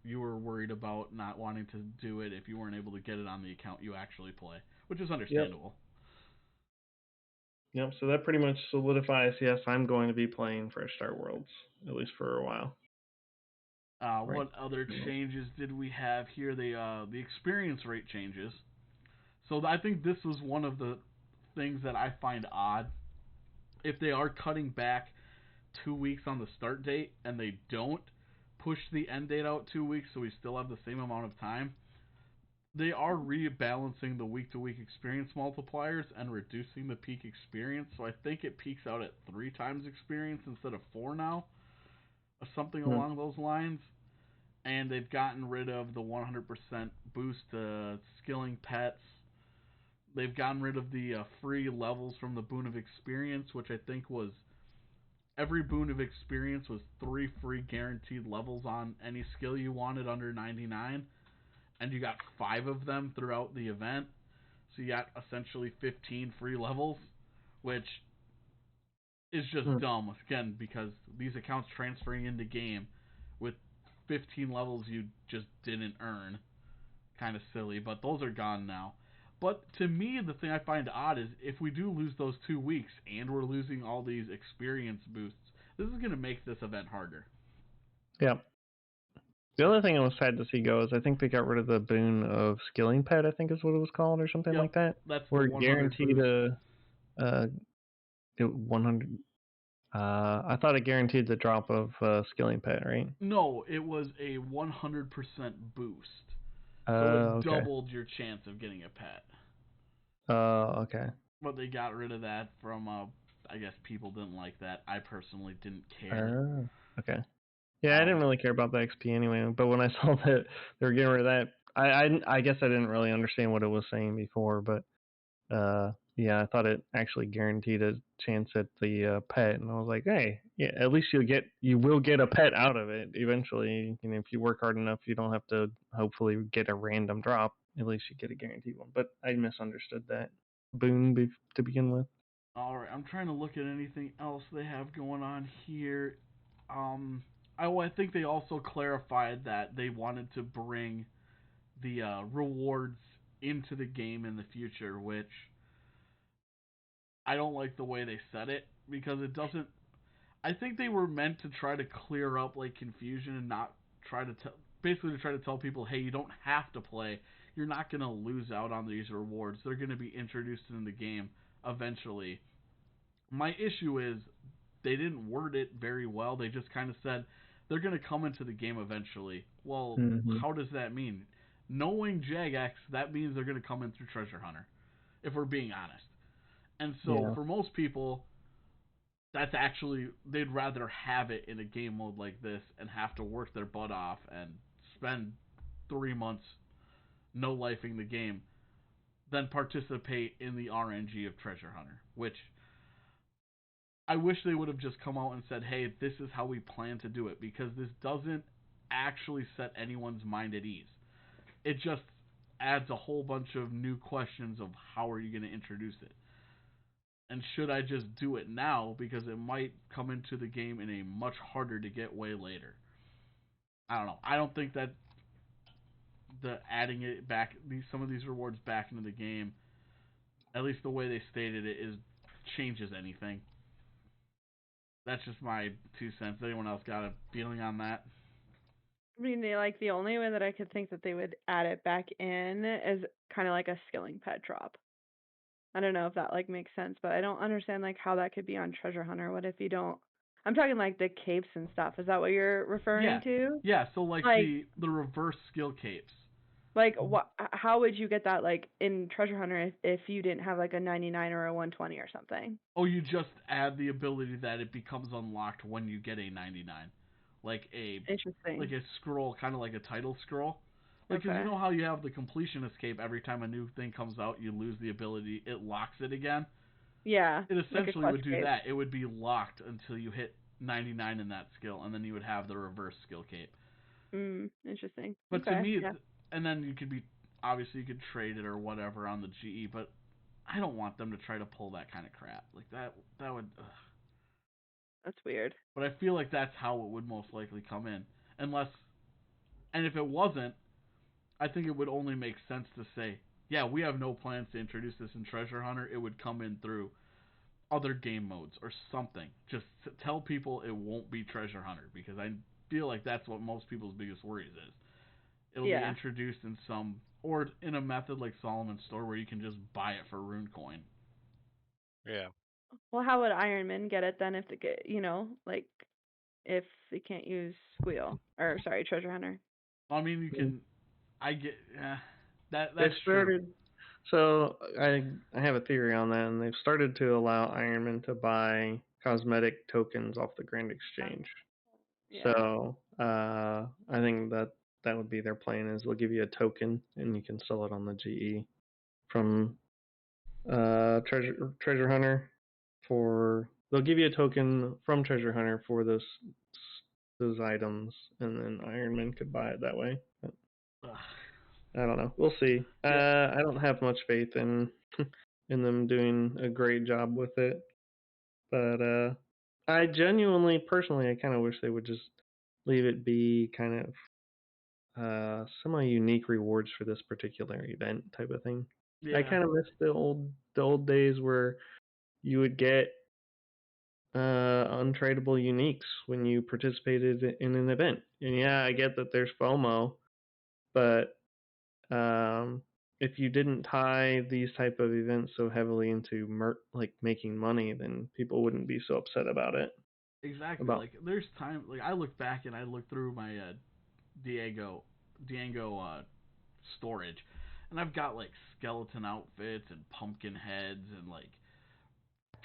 you were worried about not wanting to do it if you weren't able to get it on the account you actually play, which is understandable. Yep, so that pretty much solidifies, yes, I'm going to be playing Fresh Start Worlds, at least for a while. What other changes did we have here? The experience rate changes. So I think this was one of the things that I find odd. If they are cutting back 2 weeks on the start date and they don't push the end date out 2 weeks so we still have the same amount of time, they are rebalancing the week-to-week experience multipliers and reducing the peak experience. So I think it peaks out at 3 times experience instead of 4 now, or something along those lines. And they've gotten rid of the 100% boost to skilling pets. They've gotten rid of the free levels from the Boon of Experience, which I think was every Boon of Experience was 3 free guaranteed levels on any skill you wanted under 99, and you got 5 of them throughout the event. So you got essentially 15 free levels, which is just dumb, again, because these accounts transferring into game with 15 levels you just didn't earn. Kind of silly, but those are gone now. But to me, the thing I find odd is if we do lose those 2 weeks and we're losing all these experience boosts, this is going to make this event harder. Yeah. The other thing I was sad to see go is I think they got rid of the boon of skilling pet, I think is what it was called, or something like that. That's where the 100 guaranteed boost. 100. I thought it guaranteed the drop of skilling pet, right? No, it was a 100% boost. So it doubled your chance of getting a pet. Okay. But they got rid of that from, I guess people didn't like that. I personally didn't care. Okay. Yeah, I didn't really care about the XP anyway, but when I saw that they were getting rid of that, I guess I didn't really understand what it was saying before, but yeah, I thought it actually guaranteed a chance at the pet, and I was like, hey, yeah, at least you will get a pet out of it eventually. You know, if you work hard enough, you don't have to hopefully get a random drop. At least you get a guaranteed one. But I misunderstood that boon to begin with. All right, I'm trying to look at anything else they have going on here. I think they also clarified that they wanted to bring the rewards into the game in the future, which I don't like the way they said it because it doesn't. I think they were meant to try to clear up like confusion and not try to basically to try to tell people, hey, you don't have to play. You're not going to lose out on these rewards. They're going to be introduced in the game eventually. My issue is they didn't word it very well. They just kind of said they're going to come into the game eventually. Well, how does that mean? Knowing Jagex, that means they're going to come in through Treasure Hunter, if we're being honest. And so for most people, that's actually, they'd rather have it in a game mode like this and have to work their butt off and spend 3 months no lifing the game than participate in the RNG of Treasure Hunter, which I wish they would have just come out and said, hey, this is how we plan to do it, because this doesn't actually set anyone's mind at ease. It just adds a whole bunch of new questions of how are you going to introduce it. And should I just do it now, because it might come into the game in a much harder to get way later. I don't know. I don't think that the adding it back, some of these rewards back into the game, at least the way they stated it, changes anything. That's just my 2 cents. Anyone else got a feeling on that? I mean, the only way that I could think that they would add it back in is kind of like a skilling pet drop. I don't know if that makes sense, but I don't understand how that could be on Treasure Hunter. What if you don't? I'm talking the capes and stuff. Is that what you're referring to? Yeah. So the reverse skill capes. How would you get that in Treasure Hunter if you didn't have a 99 or a 120 or something? Oh, you just add the ability that it becomes unlocked when you get a 99, Interesting, like a scroll, kind of like a title scroll. Because you know how you have the completion escape every time a new thing comes out, you lose the ability, it locks it again. Yeah. It essentially would do that. It would be locked until you hit 99 in that skill, and then you would have the reverse skill cape. Interesting. But to me, and then you could obviously you could trade it or whatever on the GE, but I don't want them to try to pull that kind of crap. That would. Ugh. That's weird. But I feel like that's how it would most likely come in, and if it wasn't, I think it would only make sense to say, yeah, we have no plans to introduce this in Treasure Hunter. It would come in through other game modes or something. Just tell people it won't be Treasure Hunter, because I feel like that's what most people's biggest worries is. It'll be introduced in or in a method like Solomon's Store where you can just buy it for Rune Coin. Yeah. Well, how would Iron Man get it then if if they can't use Treasure Hunter? I mean, you can. I get that's started. True. So I have a theory on that, and they've started to allow Iron Man to buy cosmetic tokens off the Grand Exchange. Yeah. So I think that would be their plan, is they'll give you a token and you can sell it on the GE from Treasure Hunter they'll give you a token from Treasure Hunter for those items, and then Iron Man could buy it that way. But I don't know. We'll see. I don't have much faith in them doing a great job with it, but I genuinely, personally, I kind of wish they would just leave it be kind of semi-unique rewards for this particular event type of thing. Yeah. I kind of miss the old days where you would get untradeable uniques when you participated in an event. And yeah, I get that there's FOMO, but if you didn't tie these type of events so heavily into making money, then people wouldn't be so upset about it. Exactly. There's time. I look back and I look through my Diego storage, and I've got skeleton outfits and pumpkin heads and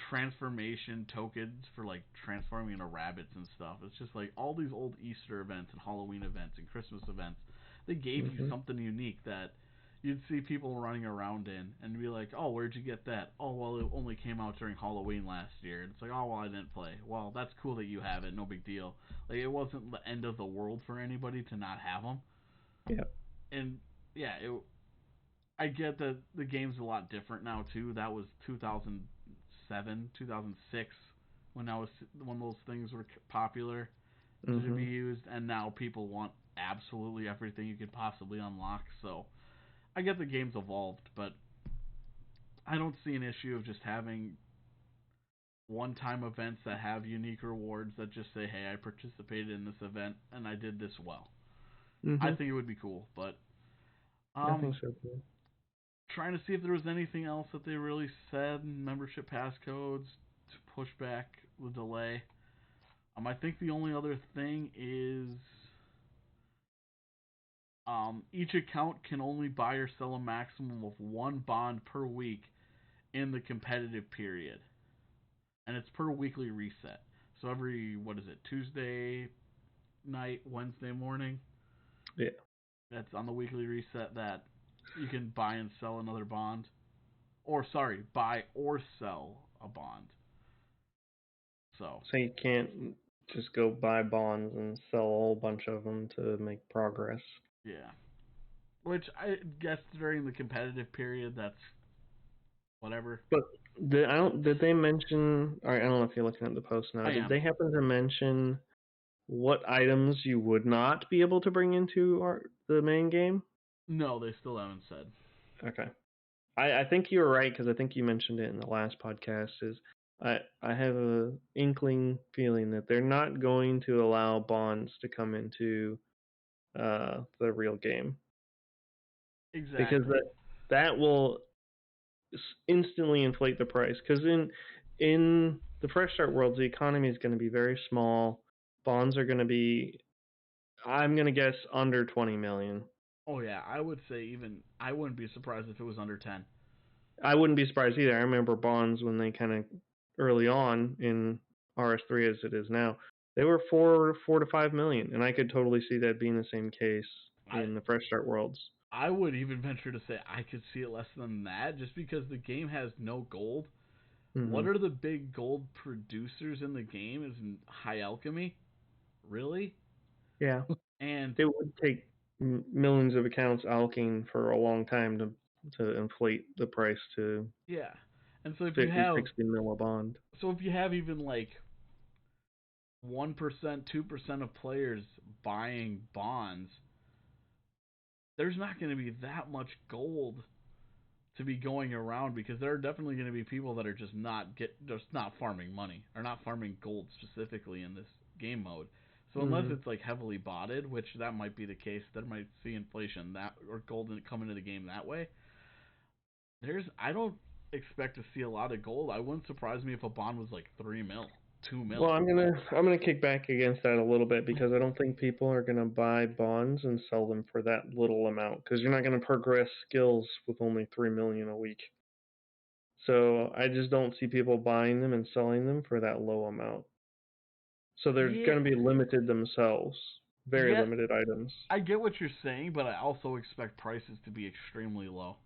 transformation tokens for transforming into rabbits and stuff. It's just all these old Easter events and Halloween events and Christmas events. They gave you something unique that you'd see people running around in and be like, oh, where'd you get that? Oh, well, it only came out during Halloween last year. And it's oh, well, I didn't play. Well, that's cool that you have it. No big deal. It wasn't the end of the world for anybody to not have them. Yeah. And yeah, I get that the game's a lot different now too. That was 2007, 2006 when those things were popular to be used, and now people want absolutely everything you could possibly unlock. So I get the game's evolved, but I don't see an issue of just having one-time events that have unique rewards that just say, hey, I participated in this event and I did this well. I think it would be cool, but I think so too. Trying to see if there was anything else that they really said, membership passcodes to push back the delay. I think the only other thing is each account can only buy or sell a maximum of one bond per week in the competitive period, and it's per weekly reset. So every Tuesday night, Wednesday morning. Yeah. That's on the weekly reset that you can buy and sell another bond. Or, sorry, buy or sell a bond. So you can't just go buy bonds and sell a whole bunch of them to make progress. yeah. Which I guess during the competitive period, that's whatever. But did they mention? All right, I don't know if you're looking at the post now. I Did am. they happen to mention what items you would not be able to bring into the main game? No, they still haven't said. Okay. I think you're right, because I think you mentioned it in the last podcast. I have a inkling feeling that they're not going to allow bonds to come into the real game, Exactly. because that will instantly inflate the price. Because in the Fresh Start worlds, the economy is going to be very small. Bonds are going to be, I'm going to guess, under 20 million. Oh yeah, I would say I wouldn't be surprised if it was under 10. I wouldn't be surprised either. I remember bonds when they kind of early on in RS3 as it is now, they were 4 to 5 million, and I could totally see that being the same case in the Fresh Start worlds. I would even venture to say I could see it less than that, just because the game has no gold. Mm-hmm. What are the big gold producers in the game? Is High Alchemy, really? Yeah, and it would take millions of accounts alking for a long time to inflate the price to yeah, and so if 50, you have 60 mil a bond. so if you have even like 1%, 2% of players buying bonds, there's not going to be that much gold to be going around, because there are definitely going to be people that are just not farming money or not farming gold specifically in this game mode. So unless it's like heavily botted, which that might be the case, that might see inflation that or gold come into the game that way. I don't expect to see a lot of gold. I wouldn't surprise me if a bond was like 3 mil, 2 mil. Well, I'm gonna kick back against that a little bit, because I don't think people are gonna buy bonds and sell them for that little amount, because you're not gonna progress skills with only 3 million a week. So I just don't see people buying them and selling them for that low amount. So they're gonna be limited themselves, very limited items. I get what you're saying, but I also expect prices to be extremely low.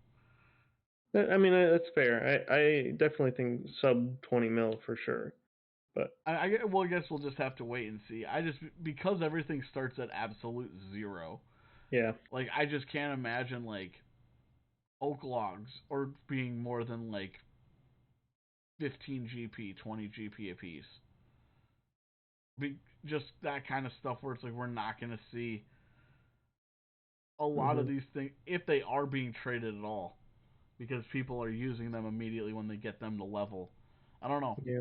I mean, that's fair. I definitely think sub 20 mil for sure. But I guess we'll just have to wait and see. Because everything starts at absolute zero. Yeah. Like, I just can't imagine like oak logs or being more than like 15 GP, 20 GP a piece. Just that kind of stuff where it's like we're not going to see a lot of these things if they are being traded at all, because people are using them immediately when they get them to level. I don't know. Yeah.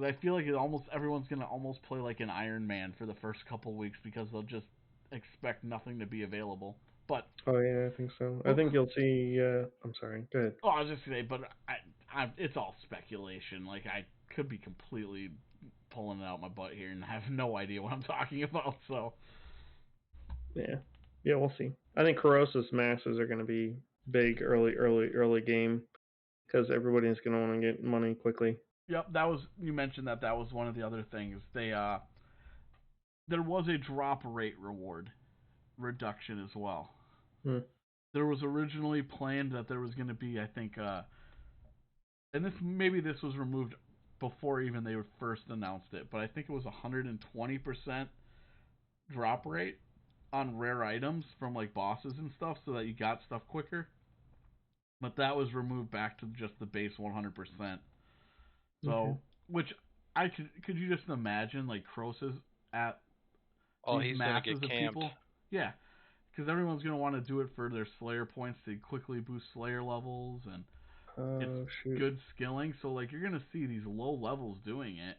I feel like everyone's gonna almost play like an Iron Man for the first couple weeks, because they'll just expect nothing to be available. But oh yeah, I think so. I think you'll see. I'm sorry. Go ahead. oh, I was just saying, but it's all speculation. Like, I could be completely pulling it out my butt here and have no idea what I'm talking about. So yeah, we'll see. I think Corrosive masses are going to be big early game, because everybody's going to want to get money quickly. Yep, you mentioned that was one of the other things. There was a drop rate reward reduction as well. There was originally planned that there was going to be, I think, and this was removed before even they first announced it, but I think it was 120% drop rate on rare items from like bosses and stuff, so that you got stuff quicker. But that was removed back to just the base 100%. So, which could you just imagine like Croesus at these masses of people? Yeah, because everyone's gonna want to do it for their Slayer points to quickly boost Slayer levels, and it's good skilling. So like you're gonna see these low levels doing it,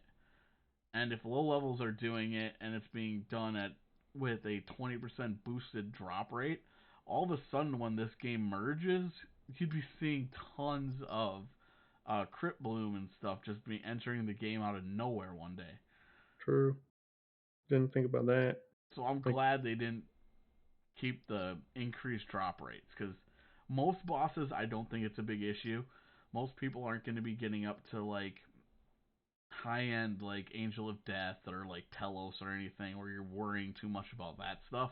and if low levels are doing it and it's being done with a 20% boosted drop rate, all of a sudden when this game merges, you'd be seeing tons of Crypt Bloom and stuff just be entering the game out of nowhere one day. True. Didn't think about that. So I'm glad they didn't keep the increased drop rates, because most bosses, I don't think it's a big issue. Most people aren't going to be getting up to like high end like Angel of Death or like Telos or anything where you're worrying too much about that stuff.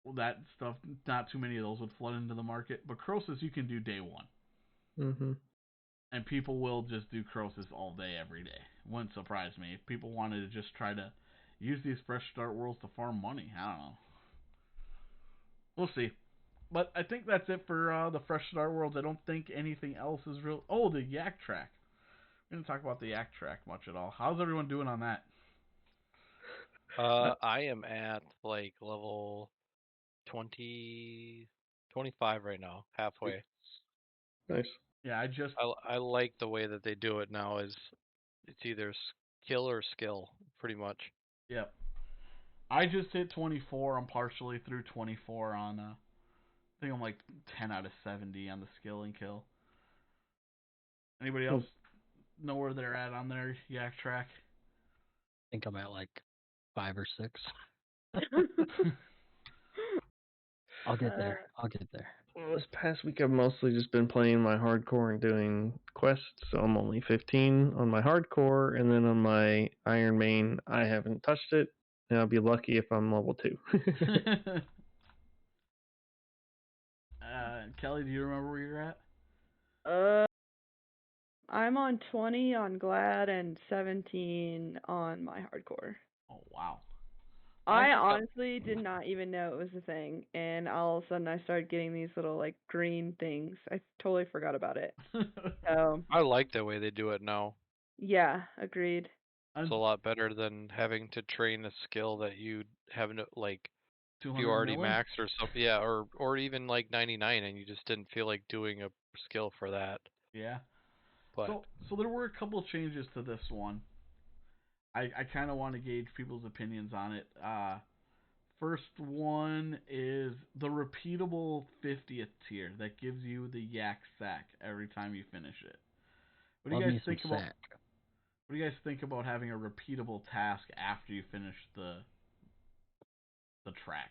Well, that stuff, not too many of those would flood into the market. But Crosis, you can do day one. Mm-hmm. And people will just do Crosis all day, every day. Wouldn't surprise me. If people wanted to just try to use these fresh start worlds to farm money, I don't know. We'll see. But I think that's it for the fresh start worlds. I don't think anything else is real. Oh, the Yak Track. We didn't talk about the Yak Track much at all. How's everyone doing on that? I am at like level 20, 25 right now, halfway. Nice. Yeah, I like the way that they do it now. Is it's either skill or skill, pretty much. Yep. I just hit 24. I'm partially through 24 on. I think I'm like 10 out of 70 on the skill and kill. Anybody else know where they're at on their Yak Track? I think I'm at like 5 or 6. I'll get there. Well, this past week I've mostly just been playing my hardcore and doing quests, so I'm only 15 on my hardcore, and then on my Iron Main I haven't touched it, and I'll be lucky if I'm level 2. Kelly, do you remember where you're at? I'm on 20 on Glad and 17 on my hardcore. Oh, wow. I honestly did not even know it was a thing, and all of a sudden I started getting these little like green things. I totally forgot about it. So I like the way they do it now. yeah, agreed. It's a lot better than having to train a skill that you haven't like if you 200 already million? maxed or something. Yeah, or even like 99 and you just didn't feel like doing a skill for that. Yeah. But So there were a couple changes to this one. I kind of want to gauge people's opinions on it. First one is the repeatable 50th tier that gives you the Yak Sack every time you finish it. What do you guys think about? Sack. What do you guys think about having a repeatable task after you finish the track?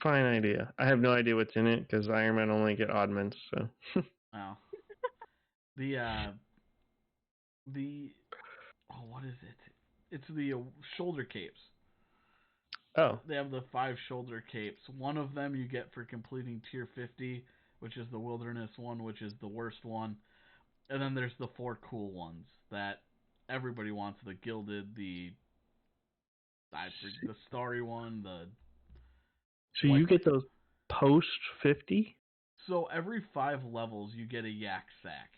Fine idea. I have no idea what's in it because Iron Man only get oddments, so. Oh. What is it? It's the shoulder capes. Oh. They have the 5 shoulder capes. One of them you get for completing tier 50, which is the wilderness one, which is the worst one. And then there's the 4 cool ones that everybody wants: the gilded, the starry one, the. So you get those post 50? So every 5 levels you get a Yak Sack.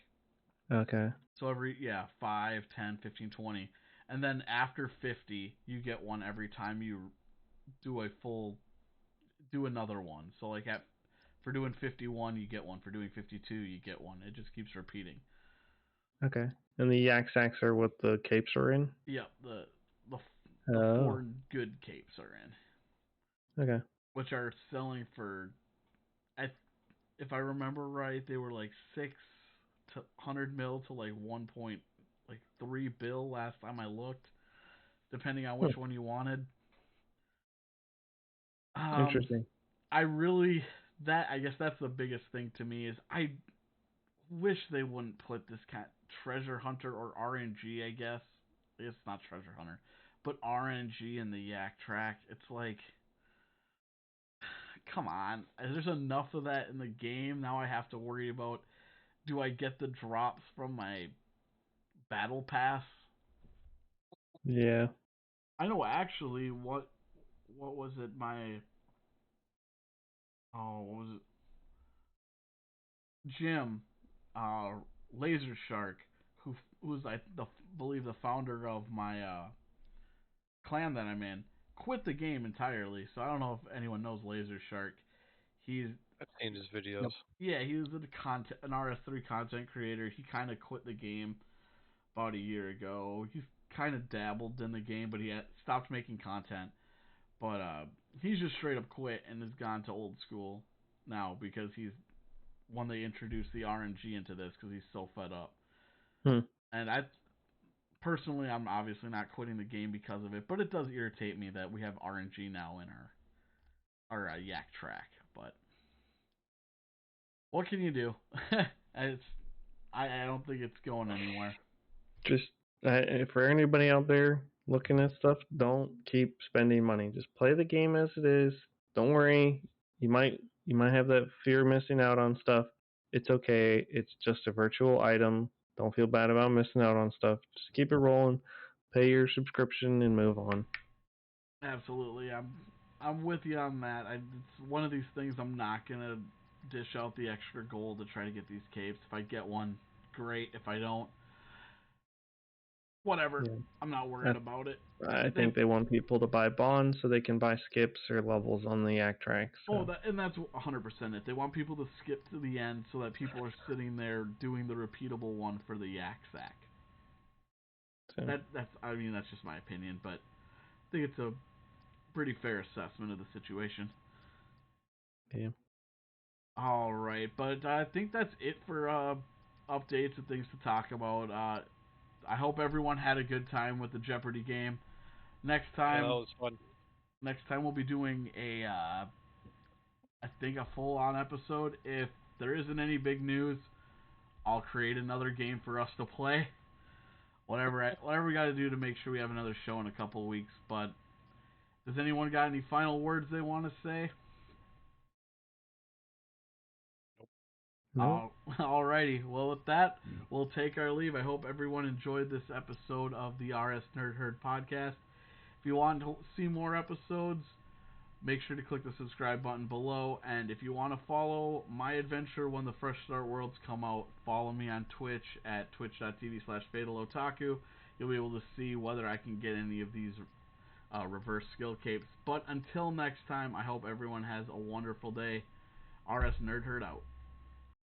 Okay. So every 5, 10, 15, 20, and then after 50 you get one every time you do another one. So like for doing 51 you get one, for doing 52 you get one. It just keeps repeating. Okay. And the Yak Sacks are what the capes are in? Yeah, the 4 good capes are in. Okay. Which are selling for, if I remember right, they were like 600 mil to like 1.3 bill last time I looked, depending on which one you wanted. Interesting. I guess that's the biggest thing to me is I wish they wouldn't put this kind of treasure hunter or RNG, I guess. It's not treasure hunter, but RNG in the Yak Track. It's like, come on. There's enough of that in the game. Now I have to worry about, do I get the drops from my battle pass? Yeah. I know actually what was it? What was it? Jim, Laser Shark, who's I believe the founder of my clan that I'm in, quit the game entirely. So I don't know if anyone knows Laser Shark. I've seen his videos. Yeah, he was an RS3 content creator. He kind of quit the game about a year ago. He's kind of dabbled in the game, but he stopped making content. But he's just straight up quit and has gone to old school now because he's when they introduced the RNG into this because he's so fed up. Hmm. And personally, I'm obviously not quitting the game because of it, but it does irritate me that we have RNG now in our yak track. But what can you do? I don't think it's going anywhere. Just for anybody out there looking at stuff, don't keep spending money. Just play the game as it is. Don't worry. You might have that fear of missing out on stuff. It's okay. It's just a virtual item. Don't feel bad about missing out on stuff. Just keep it rolling. Pay your subscription and move on. Absolutely, I'm with you on that. It's one of these things I'm not gonna dish out the extra gold to try to get these capes. If I get one, great. If I don't, whatever. Yeah. I'm not worried about it. I think they want people to buy bonds so they can buy skips or levels on the yak track. So. Oh, and that's 100% it. They want people to skip to the end so that people are sitting there doing the repeatable one for the yak sack. So. That's just my opinion, but I think it's a pretty fair assessment of the situation. Yeah. All right, but I think that's it for updates and things to talk about. I hope everyone had a good time with the Jeopardy game. Next time, that was fun. Next time we'll be doing I think a full-on episode. If there isn't any big news, I'll create another game for us to play. Whatever we got to do to make sure we have another show in a couple of weeks. But does anyone got any final words they want to say? No. Alrighty. Well, with that, we'll take our leave. I hope everyone enjoyed this episode of the RS Nerd Herd podcast. If you want to see more episodes, make sure to click the subscribe button below. And if you want to follow my adventure when the Fresh Start Worlds come out, follow me on Twitch at twitch.tv/FatalOtaku. You'll be able to see whether I can get any of these reverse skill capes. But until next time, I hope everyone has a wonderful day. RS Nerd Herd out.